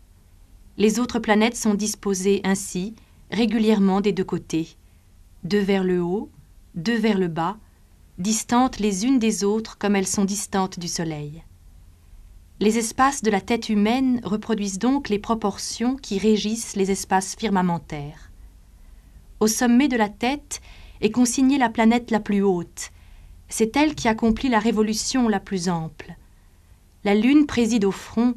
Les autres planètes sont disposées ainsi, régulièrement des 2 côtés, 2 vers le haut, 2 vers le bas, distantes les unes des autres comme elles sont distantes du Soleil. Les espaces de la tête humaine reproduisent donc les proportions qui régissent les espaces firmamentaires. Au sommet de la tête est consignée la planète la plus haute. C'est elle qui accomplit la révolution la plus ample. La Lune préside au front,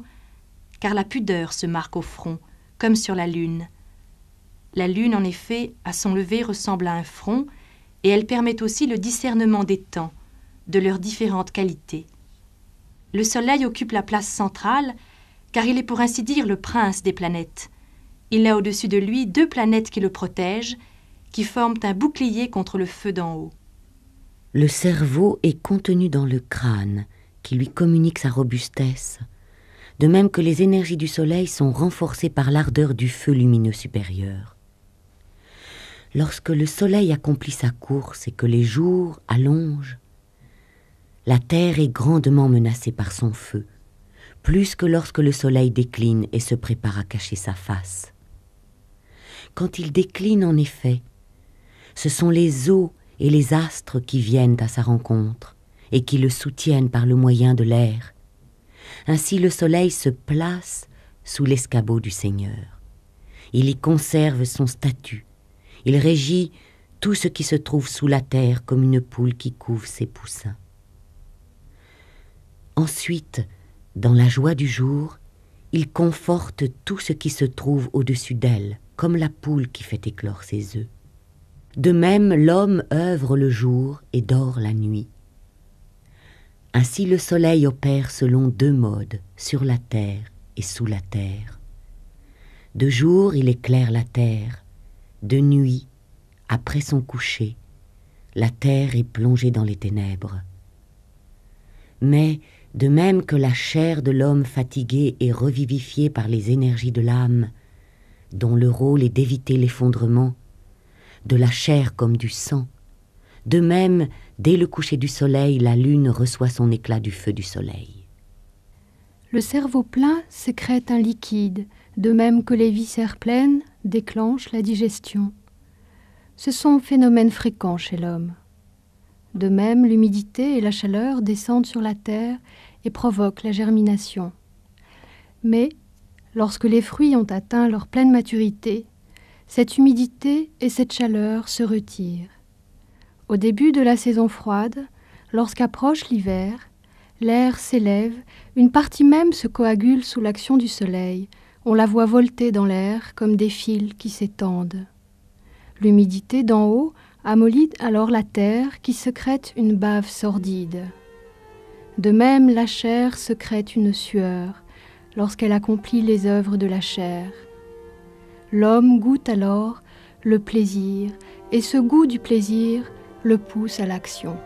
car la pudeur se marque au front, comme sur la Lune. La Lune, en effet, à son lever ressemble à un front, et elle permet aussi le discernement des temps, de leurs différentes qualités. Le Soleil occupe la place centrale, car il est pour ainsi dire le prince des planètes. Il a au-dessus de lui 2 planètes qui le protègent, qui forment un bouclier contre le feu d'en haut. Le cerveau est contenu dans le crâne, qui lui communique sa robustesse, de même que les énergies du Soleil sont renforcées par l'ardeur du feu lumineux supérieur. Lorsque le Soleil accomplit sa course et que les jours allongent, la terre est grandement menacée par son feu, plus que lorsque le Soleil décline et se prépare à cacher sa face. Quand il décline, en effet, ce sont les eaux et les astres qui viennent à sa rencontre et qui le soutiennent par le moyen de l'air. Ainsi le Soleil se place sous l'escabeau du Seigneur. Il y conserve son statut. Il régit tout ce qui se trouve sous la terre comme une poule qui couve ses poussins. Ensuite, dans la joie du jour, il conforte tout ce qui se trouve au-dessus d'elle, comme la poule qui fait éclore ses œufs. De même, l'homme œuvre le jour et dort la nuit. Ainsi le Soleil opère selon 2 modes, sur la terre et sous la terre. De jour, il éclaire la terre. De nuit, après son coucher, la terre est plongée dans les ténèbres. Mais, de même que la chair de l'homme fatigué est revivifiée par les énergies de l'âme, dont le rôle est d'éviter l'effondrement, de la chair comme du sang, de même, dès le coucher du soleil, la lune reçoit son éclat du feu du soleil. Le cerveau plein sécrète un liquide, de même que les viscères pleines déclenchent la digestion. Ce sont phénomènes fréquents chez l'homme. De même, l'humidité et la chaleur descendent sur la terre et provoquent la germination. Mais, lorsque les fruits ont atteint leur pleine maturité, cette humidité et cette chaleur se retirent. Au début de la saison froide, lorsqu'approche l'hiver, l'air s'élève, une partie même se coagule sous l'action du soleil. On la voit volter dans l'air comme des fils qui s'étendent. L'humidité d'en haut amollit alors la terre qui sécrète une bave sordide. De même, la chair sécrète une sueur lorsqu'elle accomplit les œuvres de la chair. L'homme goûte alors le plaisir, et ce goût du plaisir le pousse à l'action.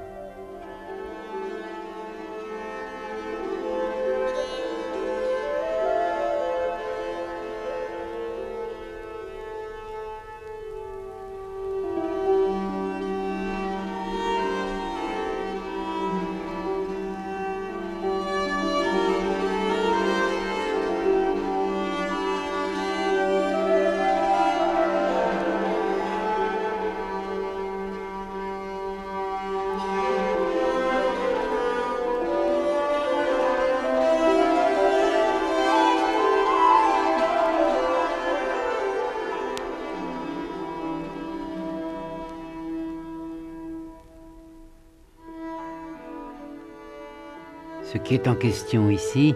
Ce qui est en question ici,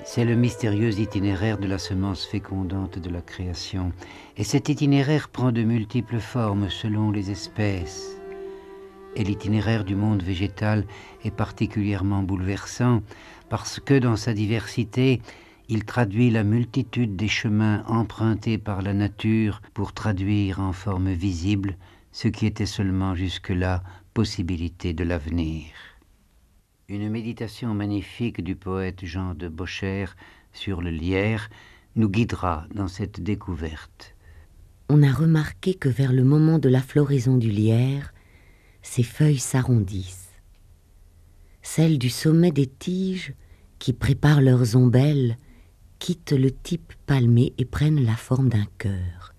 C'est le mystérieux itinéraire de la semence fécondante de la création. Et cet itinéraire prend de multiples formes selon les espèces. Et l'itinéraire du monde végétal est particulièrement bouleversant parce que dans sa diversité, il traduit la multitude des chemins empruntés par la nature pour traduire en forme visible ce qui était seulement jusque-là possibilité de l'avenir. Une méditation magnifique du poète Jean de Beauchère sur le lierre nous guidera dans cette découverte. On a remarqué que vers le moment de la floraison du lierre, ses feuilles s'arrondissent. Celles du sommet des tiges, qui préparent leurs ombelles, quittent le type palmé et prennent la forme d'un cœur.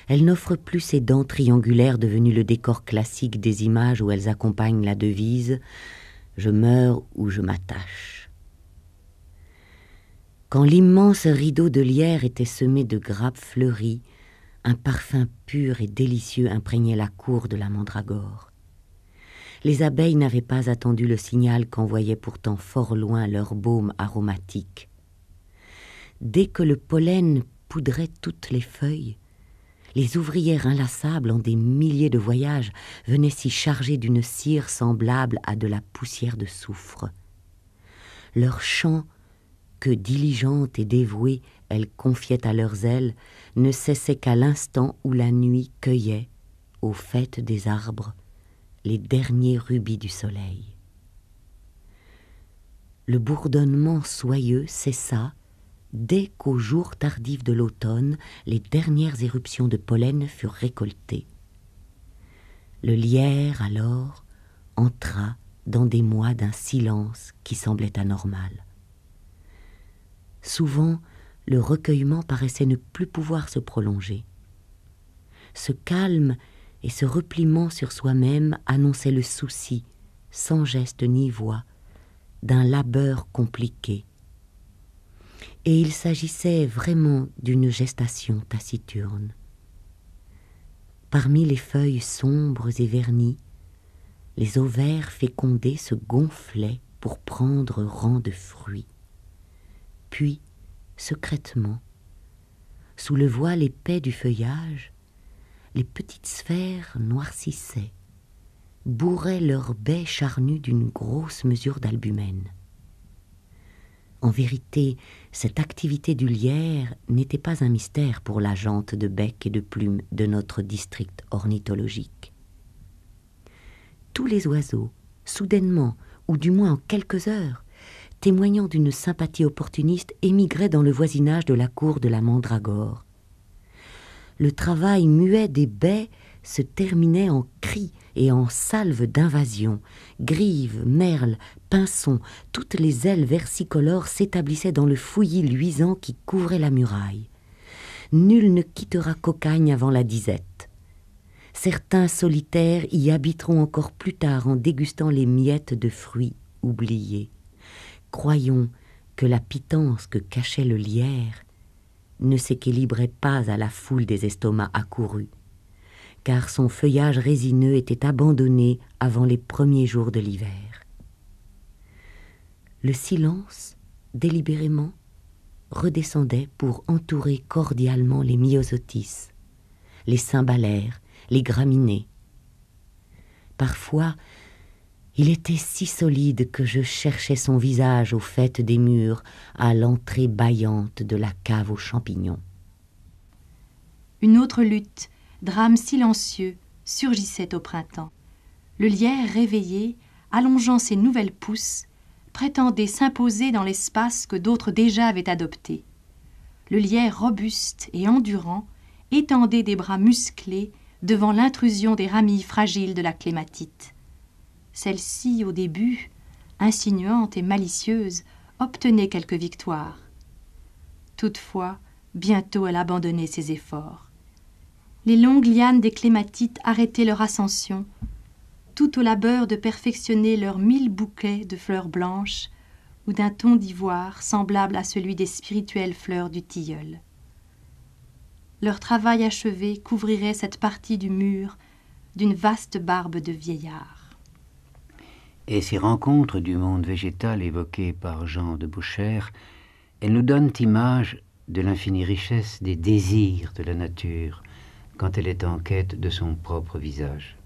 Elles n'offrent plus ces dents triangulaires devenues le décor classique des images où elles accompagnent la devise « Je meurs ou je m'attache ». Quand l'immense rideau de lierre était semé de grappes fleuries, un parfum pur et délicieux imprégnait la cour de la mandragore. Les abeilles n'avaient pas attendu le signal qu'envoyait pourtant fort loin leur baume aromatique. Dès que le pollen poudrait toutes les feuilles, les ouvrières inlassables en des milliers de voyages venaient s'y charger d'une cire semblable à de la poussière de soufre. Leur chant, que diligentes et dévouées elles confiaient à leurs ailes, ne cessait qu'à l'instant où la nuit cueillait, au faîte des arbres, les derniers rubis du soleil. Le bourdonnement soyeux cessa dès qu'au jour tardif de l'automne, les dernières éruptions de pollen furent récoltées. Le lierre, alors, entra dans des mois d'un silence qui semblait anormal. Souvent, le recueillement paraissait ne plus pouvoir se prolonger. Ce calme et ce repliement sur soi-même annonçaient le souci, sans geste ni voix, d'un labeur compliqué. Et il s'agissait vraiment d'une gestation taciturne. Parmi les feuilles sombres et vernies, les ovaires fécondés se gonflaient pour prendre rang de fruits. Puis, secrètement, sous le voile épais du feuillage, les petites sphères noircissaient, bourraient leurs baies charnues d'une grosse mesure d'albumène. En vérité, cette activité du lierre n'était pas un mystère pour la jante de bec et de plumes de notre district ornithologique. Tous les oiseaux, soudainement, ou du moins en quelques heures, témoignant d'une sympathie opportuniste, émigraient dans le voisinage de la cour de la mandragore. Le travail muet des baies se terminait en cris et en salves d'invasion. Grives, merles, pinsons, toutes les ailes versicolores s'établissaient dans le fouillis luisant qui couvrait la muraille. Nul ne quittera Cocagne avant la disette. Certains solitaires y habiteront encore plus tard en dégustant les miettes de fruits oubliés. Croyons que la pitance que cachait le lierre ne s'équilibrait pas à la foule des estomacs accourus, car son feuillage résineux était abandonné avant les premiers jours de l'hiver. Le silence, délibérément, redescendait pour entourer cordialement les myosotis, les cymbalaires, les graminées. Parfois, il était si solide que je cherchais son visage au faîte des murs, à l'entrée bâillante de la cave aux champignons. Une autre lutte, drame silencieux, surgissait au printemps. Le lierre réveillé, allongeant ses nouvelles pousses, prétendait s'imposer dans l'espace que d'autres déjà avaient adopté. Le lierre robuste et endurant étendait des bras musclés devant l'intrusion des ramilles fragiles de la clématite. Celle-ci, au début, insinuante et malicieuse, obtenait quelques victoires. Toutefois, bientôt elle abandonnait ses efforts. Les longues lianes des clématites arrêtaient leur ascension, tout au labeur de perfectionner leurs 1000 bouquets de fleurs blanches ou d'un ton d'ivoire semblable à celui des spirituelles fleurs du tilleul. Leur travail achevé couvrirait cette partie du mur d'une vaste barbe de vieillard. Et ces rencontres du monde végétal évoquées par Jean de Beauchère Elles nous donnent image de l'infinie richesse des désirs de la nature quand elle est en quête de son propre visage.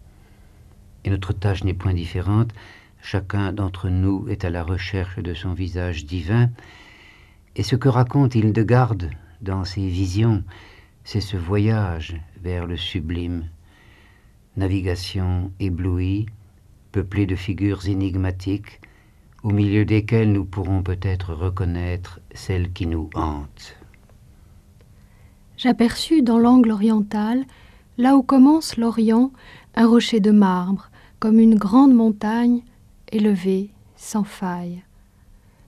Et notre tâche n'est point différente, chacun d'entre nous est à la recherche de son visage divin, et ce que raconte Hildegarde dans ses visions, c'est ce voyage vers le sublime, navigation éblouie, peuplée de figures énigmatiques, au milieu desquelles nous pourrons peut-être reconnaître celle qui nous hante. J'aperçus dans l'angle oriental, là où commence l'Orient, un rocher de marbre, comme une grande montagne, élevée, sans faille.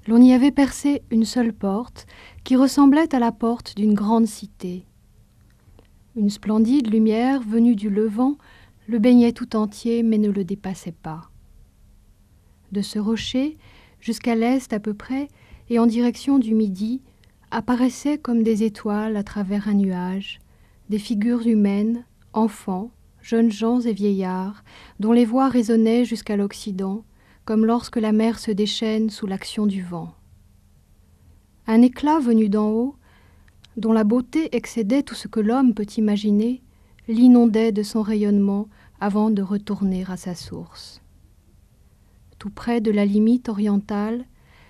L'on y avait percé une seule porte, qui ressemblait à la porte d'une grande cité. Une splendide lumière venue du levant le baignait tout entier, mais ne le dépassait pas. De ce rocher, jusqu'à l'est à peu près, et en direction du midi, apparaissaient comme des étoiles à travers un nuage, des figures humaines, enfants, jeunes gens et vieillards, dont les voix résonnaient jusqu'à l'Occident, comme lorsque la mer se déchaîne sous l'action du vent. Un éclat venu d'en haut, dont la beauté excédait tout ce que l'homme peut imaginer, l'inondait de son rayonnement avant de retourner à sa source. Tout près de la limite orientale,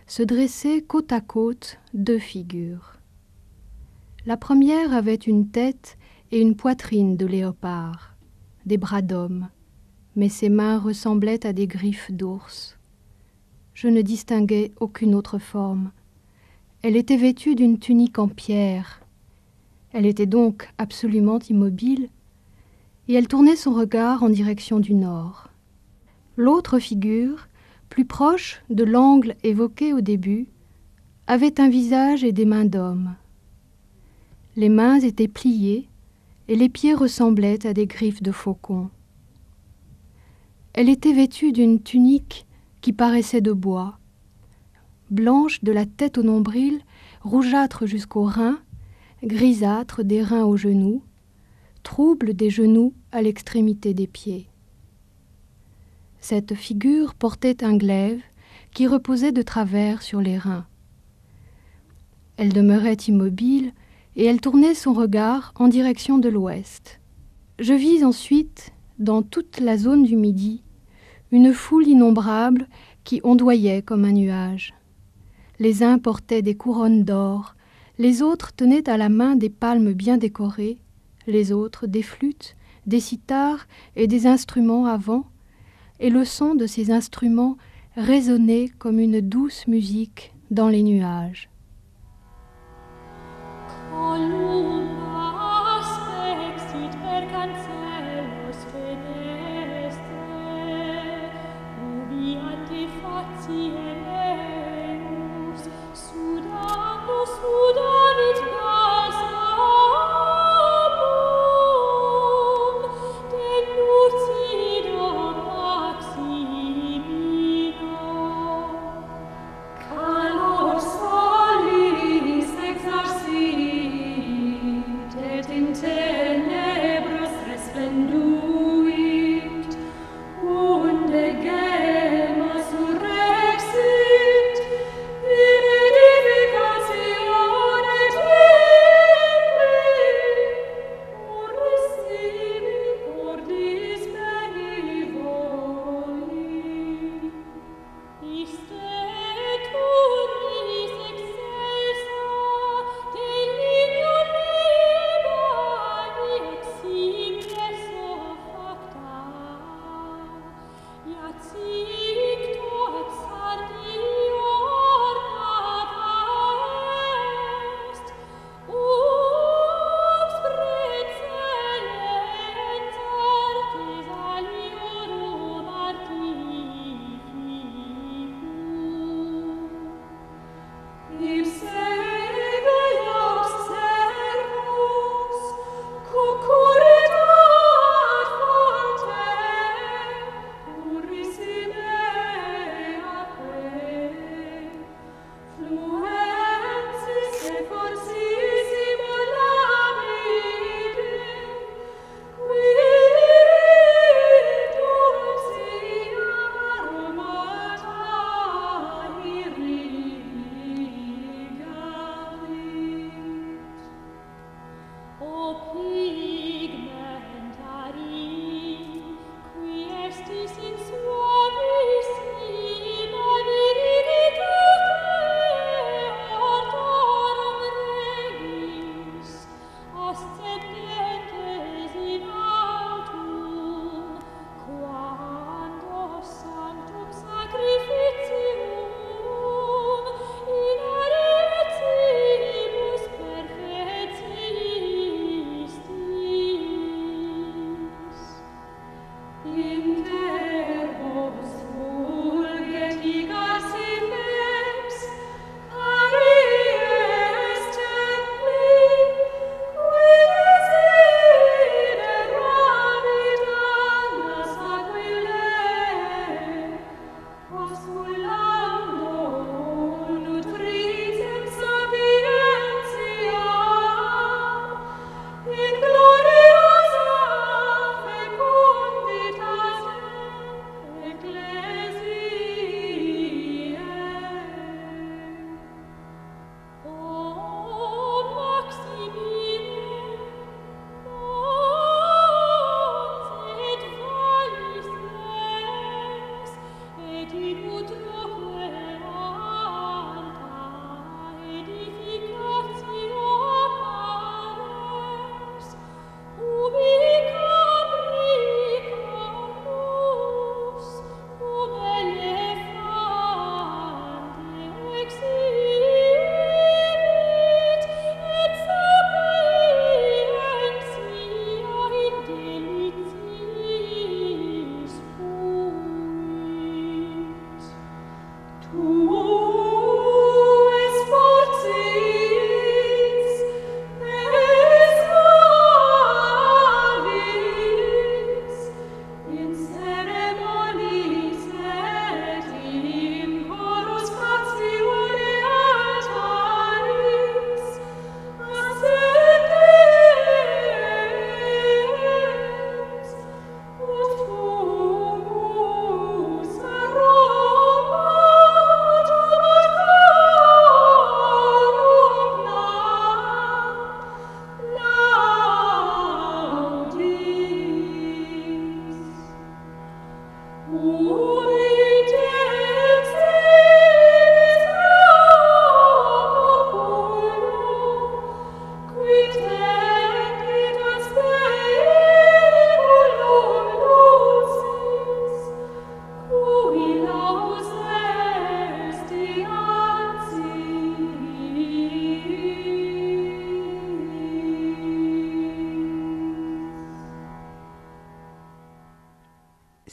se dressaient côte à côte deux figures. La première avait une tête et une poitrine de léopard, des bras d'homme, mais ses mains ressemblaient à des griffes d'ours. Je ne distinguais aucune autre forme. Elle était vêtue d'une tunique en pierre. Elle était donc absolument immobile, et elle tournait son regard en direction du nord. L'autre figure, plus proche de l'angle évoqué au début, avait un visage et des mains d'homme. Les mains étaient pliées et les pieds ressemblaient à des griffes de faucon. Elle était vêtue d'une tunique qui paraissait de bois, blanche de la tête au nombril, rougeâtre jusqu'aux reins, grisâtre des reins aux genoux, trouble des genoux à l'extrémité des pieds. Cette figure portait un glaive qui reposait de travers sur les reins. Elle demeurait immobile et elle tournait son regard en direction de l'ouest. Je vis ensuite, dans toute la zone du midi, une foule innombrable qui ondoyait comme un nuage. Les uns portaient des couronnes d'or, les autres tenaient à la main des palmes bien décorées, les autres des flûtes, des cithars et des instruments à vent, et le son de ces instruments résonnait comme une douce musique dans les nuages.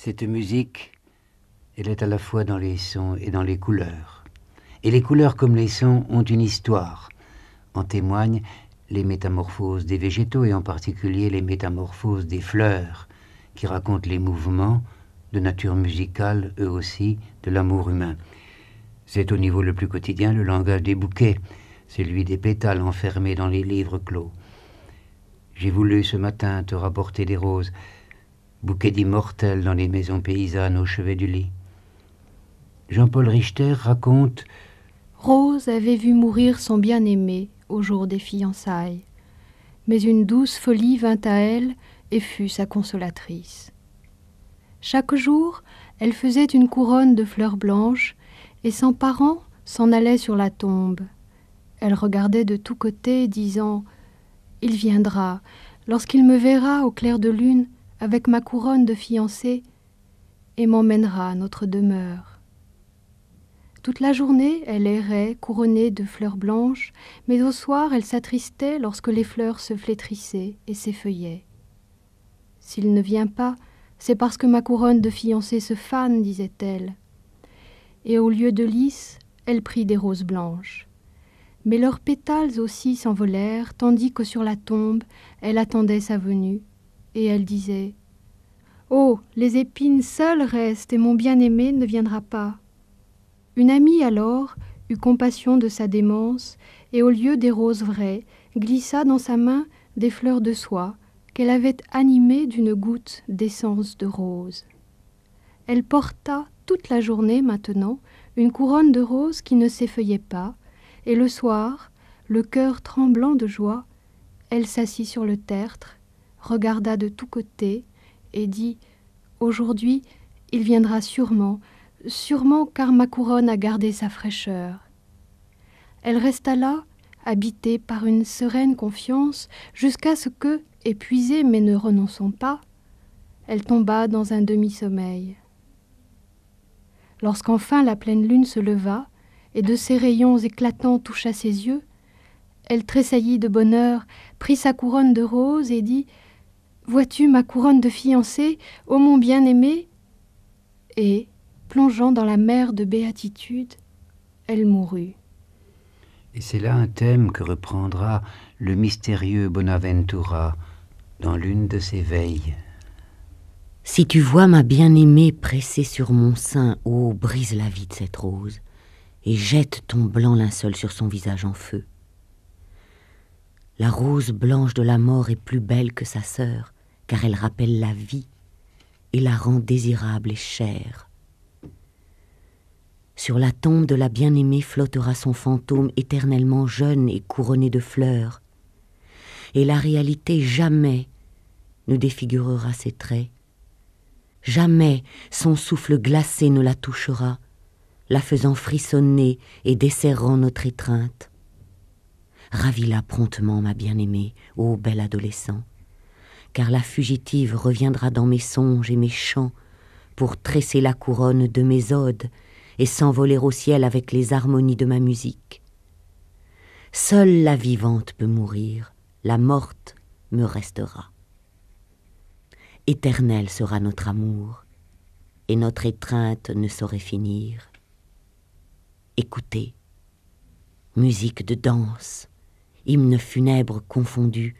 Cette musique, elle est à la fois dans les sons et dans les couleurs. Et les couleurs comme les sons ont une histoire. En témoignent les métamorphoses des végétaux et en particulier les métamorphoses des fleurs, qui racontent les mouvements de nature musicale, eux aussi, de l'amour humain. C'est au niveau le plus quotidien le langage des bouquets, celui des pétales enfermés dans les livres clos. J'ai voulu ce matin te rapporter des roses, bouquets d'immortels dans les maisons paysannes au chevet du lit. Jean-Paul Richter raconte: Rose avait vu mourir son bien-aimé au jour des fiançailles, mais une douce folie vint à elle et fut sa consolatrice. Chaque jour, elle faisait une couronne de fleurs blanches et sans parents s'en allait sur la tombe. Elle regardait de tous côtés, disant « Il viendra, lorsqu'il me verra au clair de lune avec ma couronne de fiancée et m'emmènera à notre demeure. » Toute la journée, elle errait, couronnée de fleurs blanches, mais au soir, elle s'attristait lorsque les fleurs se flétrissaient et s'effeuillaient. « S'il ne vient pas, c'est parce que ma couronne de fiancée se fane, disait-elle. Et au lieu de lys, elle prit des roses blanches. Mais leurs pétales aussi s'envolèrent, tandis que sur la tombe, elle attendait sa venue, et elle disait « Oh, les épines seules restent, et mon bien-aimé ne viendra pas. » Une amie alors eut compassion de sa démence, et au lieu des roses vraies, glissa dans sa main des fleurs de soie qu'elle avait animées d'une goutte d'essence de rose. Elle porta toute la journée maintenant une couronne de roses qui ne s'effeuillait pas, et le soir, le cœur tremblant de joie, elle s'assit sur le tertre, regarda de tous côtés et dit « Aujourd'hui, il viendra sûrement, sûrement car ma couronne a gardé sa fraîcheur. » Elle resta là, habitée par une sereine confiance, jusqu'à ce que, épuisée mais ne renonçant pas, elle tomba dans un demi-sommeil. Lorsqu'enfin la pleine lune se leva, et de ses rayons éclatants toucha ses yeux, elle tressaillit de bonheur, prit sa couronne de roses et dit « Vois-tu ma couronne de fiancée, ô mon bien-aimé ?» Et, plongeant dans la mer de béatitude, elle mourut. Et c'est là un thème que reprendra le mystérieux Bonaventura dans l'une de ses veilles. Si tu vois ma bien-aimée pressée sur mon sein, ô brise la vie de cette rose, et jette ton blanc linceul sur son visage en feu. La rose blanche de la mort est plus belle que sa sœur, car elle rappelle la vie et la rend désirable et chère. Sur la tombe de la bien-aimée flottera son fantôme éternellement jeune et couronné de fleurs, et la réalité jamais ne défigurera ses traits. Jamais son souffle glacé ne la touchera, la faisant frissonner et desserrant notre étreinte. Ravis-la promptement, ma bien-aimée, ô bel adolescent, car la fugitive reviendra dans mes songes et mes chants pour tresser la couronne de mes odes et s'envoler au ciel avec les harmonies de ma musique. Seule la vivante peut mourir, la morte me restera. Éternel sera notre amour, et notre étreinte ne saurait finir. Écoutez, musique de danse, hymne funèbre confondu,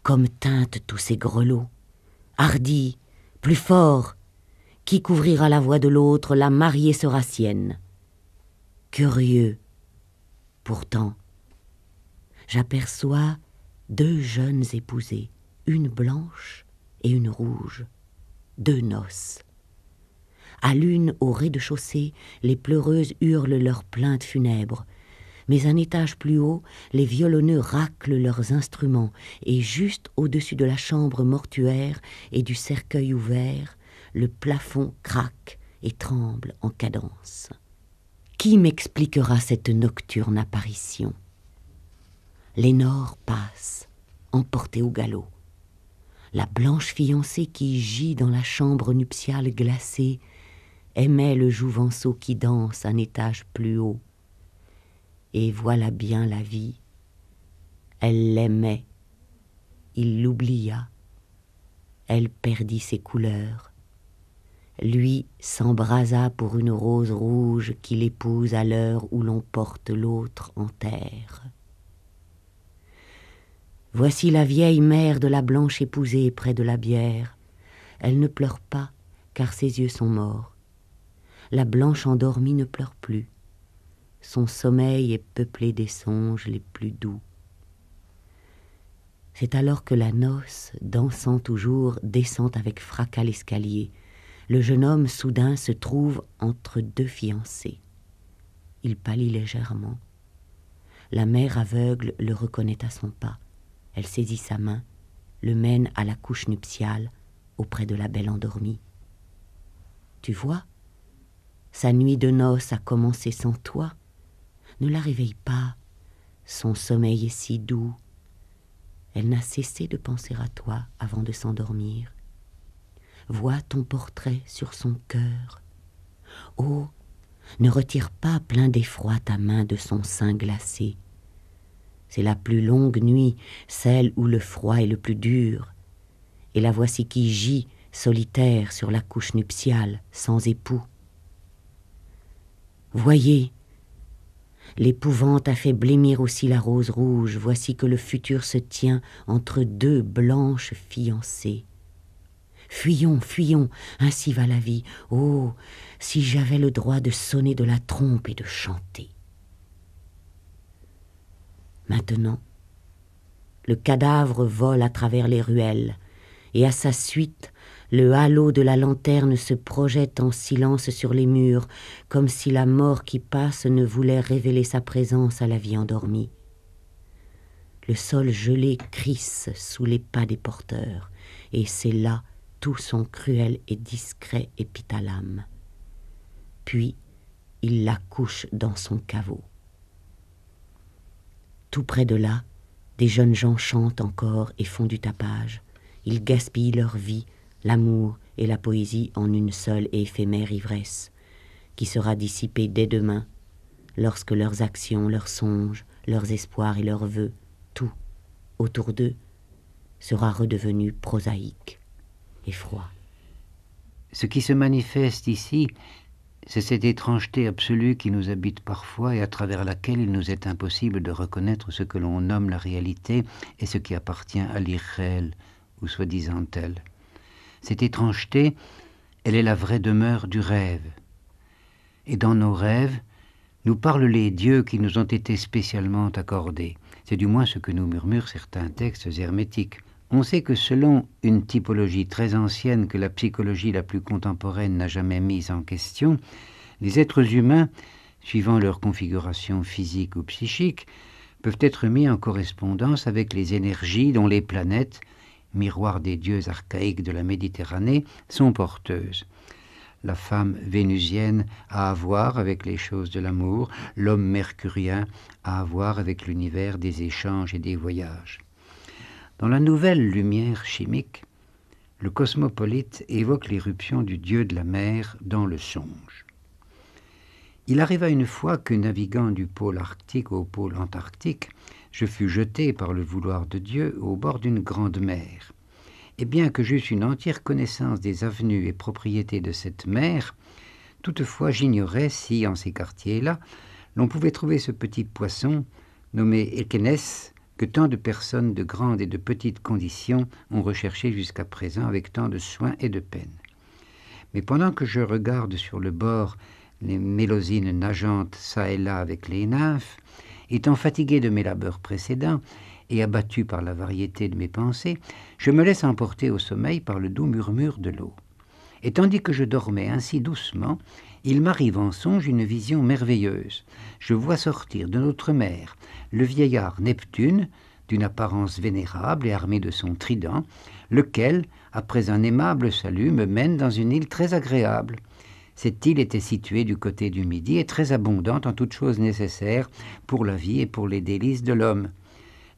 comme tintent tous ces grelots. Hardi, plus fort, qui couvrira la voix de l'autre, la mariée sera sienne. Curieux, pourtant, j'aperçois deux jeunes épousées, une blanche et une rouge, deux noces. À l'une, au rez-de-chaussée, les pleureuses hurlent leurs plaintes funèbres, mais un étage plus haut, les violonneux raclent leurs instruments, et juste au-dessus de la chambre mortuaire et du cercueil ouvert, le plafond craque et tremble en cadence. Qui m'expliquera cette nocturne apparition? Lénore passe, emportée au galop. La blanche fiancée qui gît dans la chambre nuptiale glacée aimait le jouvenceau qui danse un étage plus haut. Et voilà bien la vie. Elle l'aimait, il l'oublia, elle perdit ses couleurs. lui s'embrasa pour une rose rouge qu'il épouse à l'heure où l'on porte l'autre en terre. Voici la vieille mère de la blanche épousée près de la bière. Elle ne pleure pas, car ses yeux sont morts. La blanche endormie ne pleure plus. Son sommeil est peuplé des songes les plus doux. C'est alors que la noce, dansant toujours, descend avec fracas l'escalier. Le jeune homme, soudain, se trouve entre deux fiancés. Il pâlit légèrement. La mère aveugle le reconnaît à son pas. Elle saisit sa main, le mène à la couche nuptiale, auprès de la belle endormie. Tu vois, sa nuit de noces a commencé sans toi. Ne la réveille pas, son sommeil est si doux. Elle n'a cessé de penser à toi avant de s'endormir. Vois ton portrait sur son cœur. Oh, ne retire pas plein d'effroi ta main de son sein glacé. C'est la plus longue nuit, celle où le froid est le plus dur. Et la voici qui gît, solitaire, sur la couche nuptiale, sans époux. Voyez, l'épouvante a fait blêmir aussi la rose rouge. Voici que le futur se tient entre deux blanches fiancées. Fuyons, fuyons, ainsi va la vie. Oh, si j'avais le droit de sonner de la trompe et de chanter. Maintenant, le cadavre vole à travers les ruelles, et à sa suite, le halo de la lanterne se projette en silence sur les murs, comme si la mort qui passe ne voulait révéler sa présence à la vie endormie. Le sol gelé crisse sous les pas des porteurs, et c'est là tout son cruel et discret épithalame. Puis, il la couche dans son caveau. Tout près de là, des jeunes gens chantent encore et font du tapage. Ils gaspillent leur vie, l'amour et la poésie en une seule et éphémère ivresse, qui sera dissipée dès demain, lorsque leurs actions, leurs songes, leurs espoirs et leurs vœux, tout, autour d'eux, sera redevenu prosaïque et froid. Ce qui se manifeste ici, c'est cette étrangeté absolue qui nous habite parfois et à travers laquelle il nous est impossible de reconnaître ce que l'on nomme la réalité et ce qui appartient à l'irréel, ou soi-disant tel. Cette étrangeté, elle est la vraie demeure du rêve. Et dans nos rêves, nous parlent les dieux qui nous ont été spécialement accordés. C'est du moins ce que nous murmurent certains textes hermétiques. On sait que selon une typologie très ancienne que la psychologie la plus contemporaine n'a jamais mise en question, les êtres humains, suivant leur configuration physique ou psychique, peuvent être mis en correspondance avec les énergies dont les planètes, miroirs des dieux archaïques de la Méditerranée, sont porteuses. La femme vénusienne a à voir avec les choses de l'amour, l'homme mercurien a à voir avec l'univers des échanges et des voyages. Dans la nouvelle lumière chimique, le cosmopolite évoque l'éruption du dieu de la mer dans le songe. Il arriva une fois que, naviguant du pôle arctique au pôle antarctique, je fus jeté par le vouloir de Dieu au bord d'une grande mer. Et bien que j'eusse une entière connaissance des avenues et propriétés de cette mer, toutefois j'ignorais si, en ces quartiers-là, l'on pouvait trouver ce petit poisson nommé Ekenes, que tant de personnes de grandes et de petites conditions ont recherché jusqu'à présent avec tant de soin et de peine. Mais pendant que je regarde sur le bord les mélosines nageantes çà et là avec les nymphes, étant fatigué de mes labeurs précédents et abattu par la variété de mes pensées, je me laisse emporter au sommeil par le doux murmure de l'eau. Et tandis que je dormais ainsi doucement, il m'arrive en songe une vision merveilleuse. Je vois sortir de notre mer le vieillard Neptune, d'une apparence vénérable et armé de son trident, lequel, après un aimable salut, me mène dans une île très agréable. Cette île était située du côté du Midi et très abondante en toutes choses nécessaires pour la vie et pour les délices de l'homme.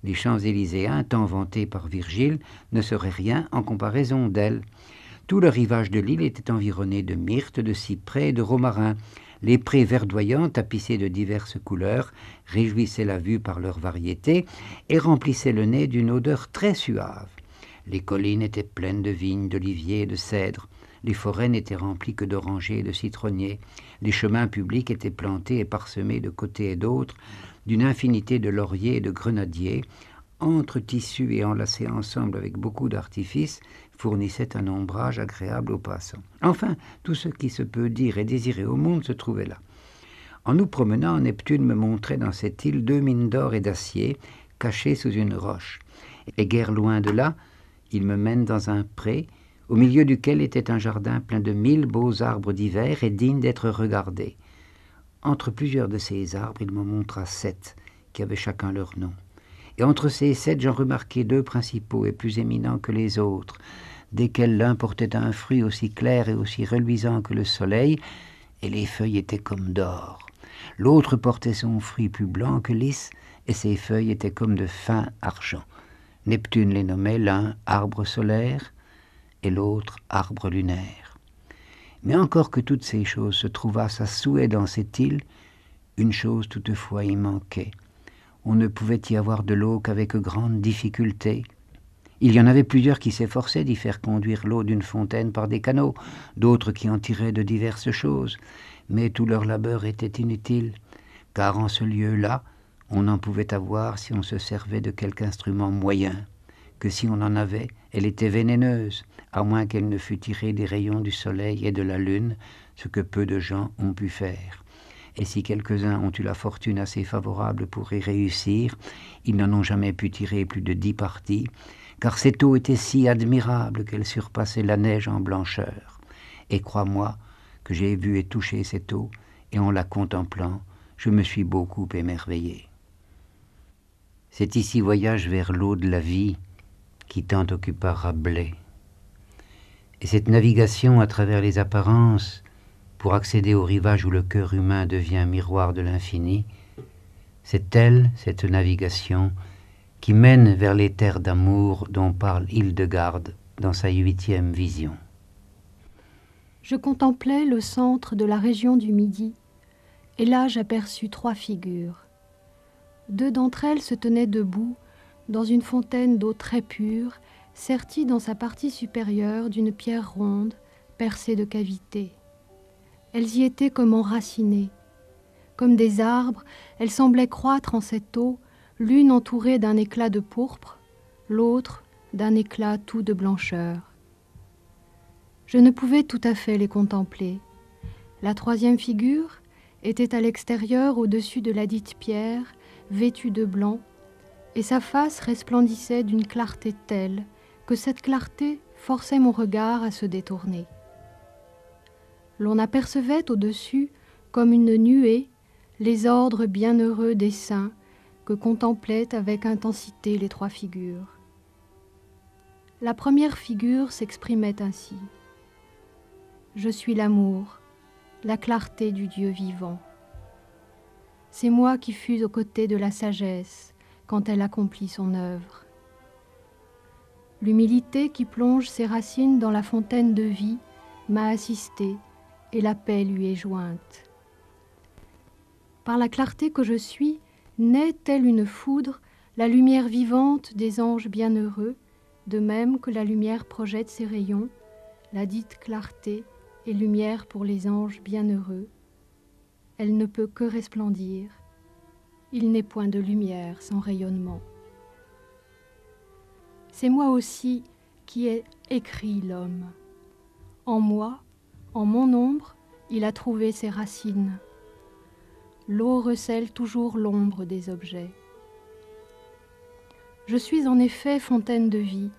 Les Champs-Élyséens, tant vantés par Virgile, ne seraient rien en comparaison d'elle. Tout le rivage de l'île était environné de myrtes, de cyprès et de romarins. Les prés verdoyants, tapissés de diverses couleurs, réjouissaient la vue par leur variété et remplissaient le nez d'une odeur très suave. Les collines étaient pleines de vignes, d'oliviers et de cèdres. Les forêts n'étaient remplies que d'orangers et de citronniers. Les chemins publics étaient plantés et parsemés de côté et d'autre d'une infinité de lauriers et de grenadiers, entre-tissus et enlacés ensemble avec beaucoup d'artifices, fournissaient un ombrage agréable aux passants. Enfin, tout ce qui se peut dire et désirer au monde se trouvait là. En nous promenant, Neptune me montrait dans cette île 2 mines d'or et d'acier, cachées sous une roche. Et guère loin de là, il me mène dans un pré, au milieu duquel était un jardin plein de 1000 beaux arbres divers et dignes d'être regardés. Entre plusieurs de ces arbres, il me montra 7, qui avaient chacun leur nom. Et entre ces 7, j'en remarquai 2 principaux et plus éminents que les autres, desquels l'un portait un fruit aussi clair et aussi reluisant que le soleil, et les feuilles étaient comme d'or. L'autre portait son fruit plus blanc que lys, et ses feuilles étaient comme de fin argent. Neptune les nommait l'un arbre solaire et l'autre arbre lunaire. Mais encore que toutes ces choses se trouvassent à souhait dans cette île, une chose toutefois y manquait. On ne pouvait y avoir de l'eau qu'avec grande difficulté. Il y en avait plusieurs qui s'efforçaient d'y faire conduire l'eau d'une fontaine par des canaux, d'autres qui en tiraient de diverses choses, mais tout leur labeur était inutile, car en ce lieu-là, on n'en pouvait avoir si on se servait de quelque instrument moyen, que si on en avait, elle était vénéneuse, à moins qu'elle ne fût tirée des rayons du soleil et de la lune, ce que peu de gens ont pu faire. Et si quelques-uns ont eu la fortune assez favorable pour y réussir, ils n'en ont jamais pu tirer plus de 10 parties, car cette eau était si admirable qu'elle surpassait la neige en blancheur. Et crois-moi que j'ai vu et touché cette eau, et en la contemplant, je me suis beaucoup émerveillé. C'est ici voyage vers l'eau de la vie qui tant occupa Rabelais. Et cette navigation à travers les apparences, pour accéder au rivage où le cœur humain devient miroir de l'infini, c'est elle, cette navigation, qui mène vers les terres d'amour dont parle Hildegarde dans sa 8e vision. Je contemplais le centre de la région du Midi, et là j'aperçus 3 figures. 2 d'entre elles se tenaient debout dans une fontaine d'eau très pure, sertie dans sa partie supérieure d'une pierre ronde, percée de cavités. Elles y étaient comme enracinées. Comme des arbres, elles semblaient croître en cette eau, l'une entourée d'un éclat de pourpre, l'autre d'un éclat tout de blancheur. Je ne pouvais tout à fait les contempler. La 3e figure était à l'extérieur au-dessus de ladite pierre, vêtue de blanc, et sa face resplendissait d'une clarté telle que cette clarté forçait mon regard à se détourner. L'on apercevait au-dessus, comme une nuée, les ordres bienheureux des saints que contemplaient avec intensité les 3 figures. La première figure s'exprimait ainsi. Je suis l'amour, la clarté du Dieu vivant. C'est moi qui fus aux côtés de la sagesse quand elle accomplit son œuvre. L'humilité qui plonge ses racines dans la fontaine de vie m'a assisté et la paix lui est jointe. Par la clarté que je suis, naît telle une foudre la lumière vivante des anges bienheureux, de même que la lumière projette ses rayons, la dite clarté et lumière pour les anges bienheureux. Elle ne peut que resplendir. Il n'est point de lumière sans rayonnement. C'est moi aussi qui ai écrit l'homme. En moi, en mon ombre, il a trouvé ses racines. L'eau recèle toujours l'ombre des objets. Je suis en effet fontaine de vie.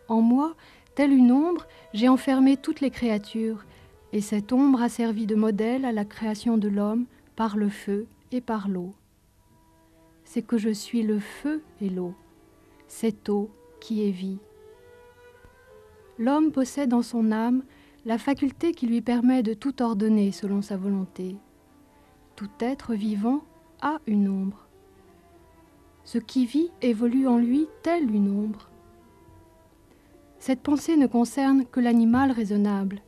En moi, telle une ombre, j'ai enfermé toutes les créatures, et cette ombre a servi de modèle à la création de l'homme par le feu et par l'eau. C'est que je suis le feu et l'eau, cette eau qui est vie. L'homme possède en son âme la faculté qui lui permet de tout ordonner selon sa volonté. Tout être vivant a une ombre. Ce qui vit évolue en lui telle une ombre. Cette pensée ne concerne que l'animal raisonnable.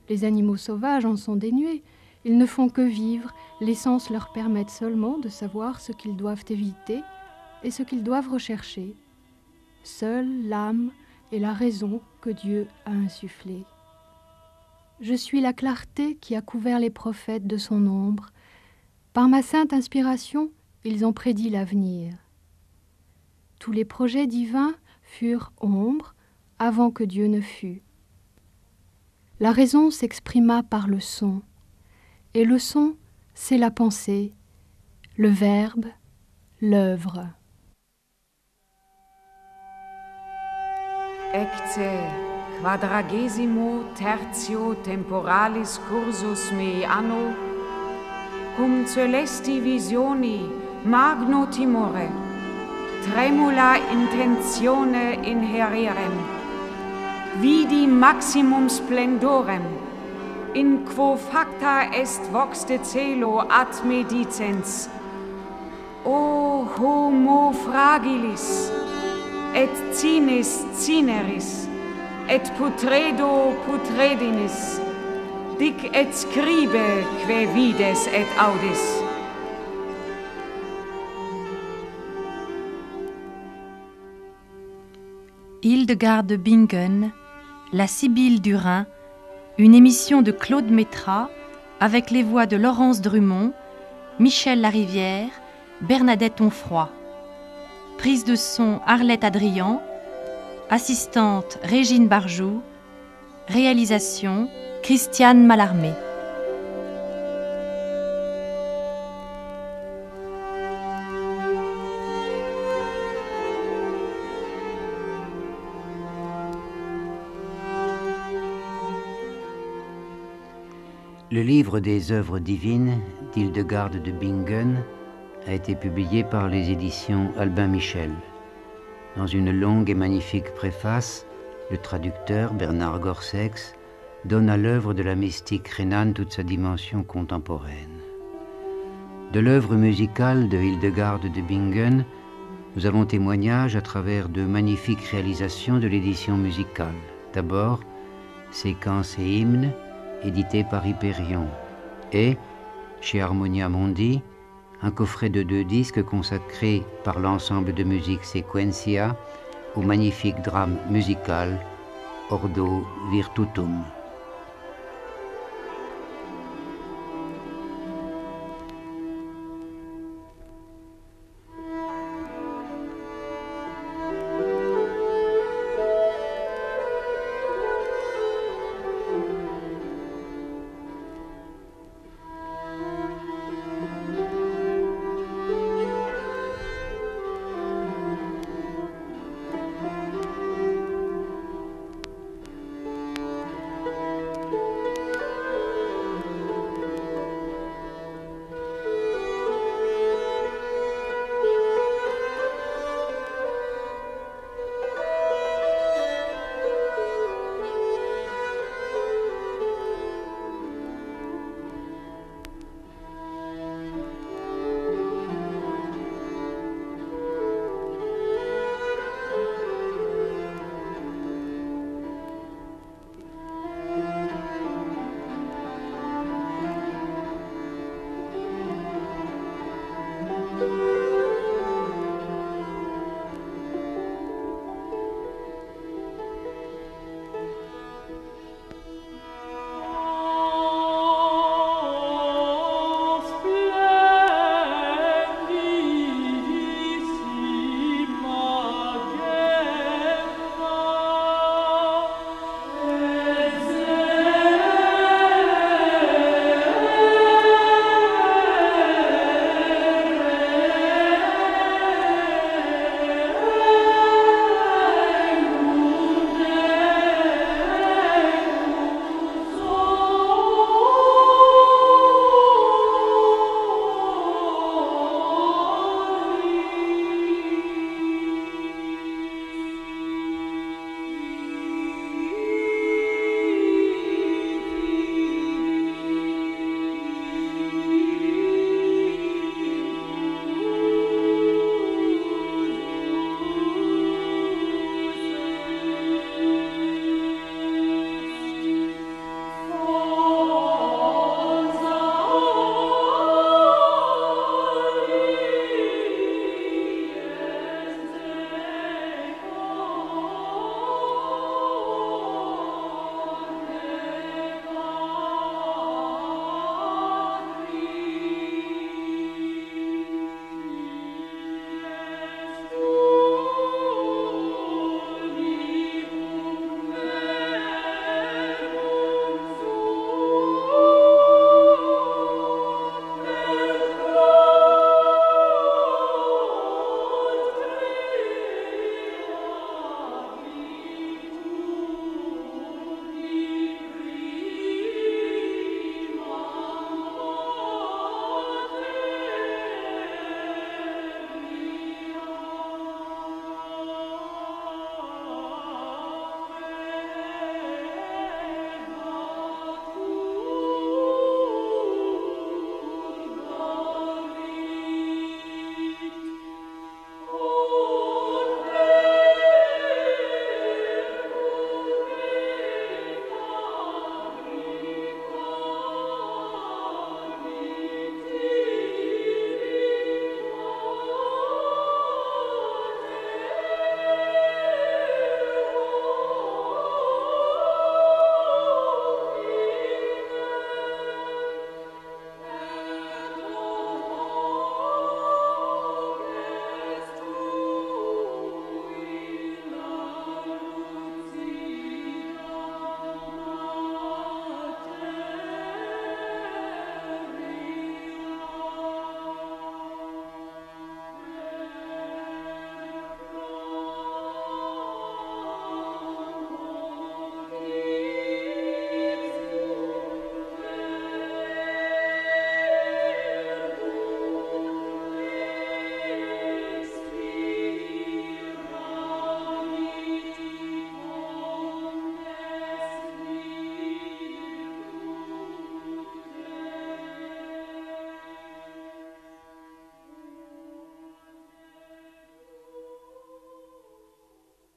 Les animaux sauvages en sont dénués. Ils ne font que vivre, l'essence leur permet seulement de savoir ce qu'ils doivent éviter et ce qu'ils doivent rechercher. Seule l'âme et la raison que Dieu a insufflée. Je suis la clarté qui a couvert les prophètes de son ombre. Par ma sainte inspiration, ils ont prédit l'avenir. Tous les projets divins furent ombre avant que Dieu ne fût. La raison s'exprima par le son, et le son, c'est la pensée, le verbe, l'œuvre. Ecce quadragesimo tertio temporalis cursus mei anno, cum celesti visioni magno timore, tremula intentione inhererem, vidi maximum splendorem, in quo facta est vox de celo ad me dicens, o homo fragilis, et cinis cineris, et putredo putredinis, dic et scribe que vides et audis. Hildegard de Bingen, La Sibylle du Rhin, une émission de Claude Métras avec les voix de Laurence Drummond, Michel Larivière, Bernadette Onfroy. Prise de son Arlette Adrian, assistante Régine Barjou, réalisation Christiane Mallarmé. Le livre des œuvres divines d'Hildegard de Bingen a été publié par les éditions Albin Michel. Dans une longue et magnifique préface, le traducteur Bernard Gorsex donne à l'œuvre de la mystique rhénane toute sa dimension contemporaine. De l'œuvre musicale de Hildegard de Bingen, nous avons témoignage à travers de magnifiques réalisations de l'édition musicale. D'abord, Séquences et hymnes, édité par Hyperion, et, chez Harmonia Mundi, un coffret de 2 disques consacré par l'ensemble de musique Sequentia au magnifique drame musical Ordo Virtutum.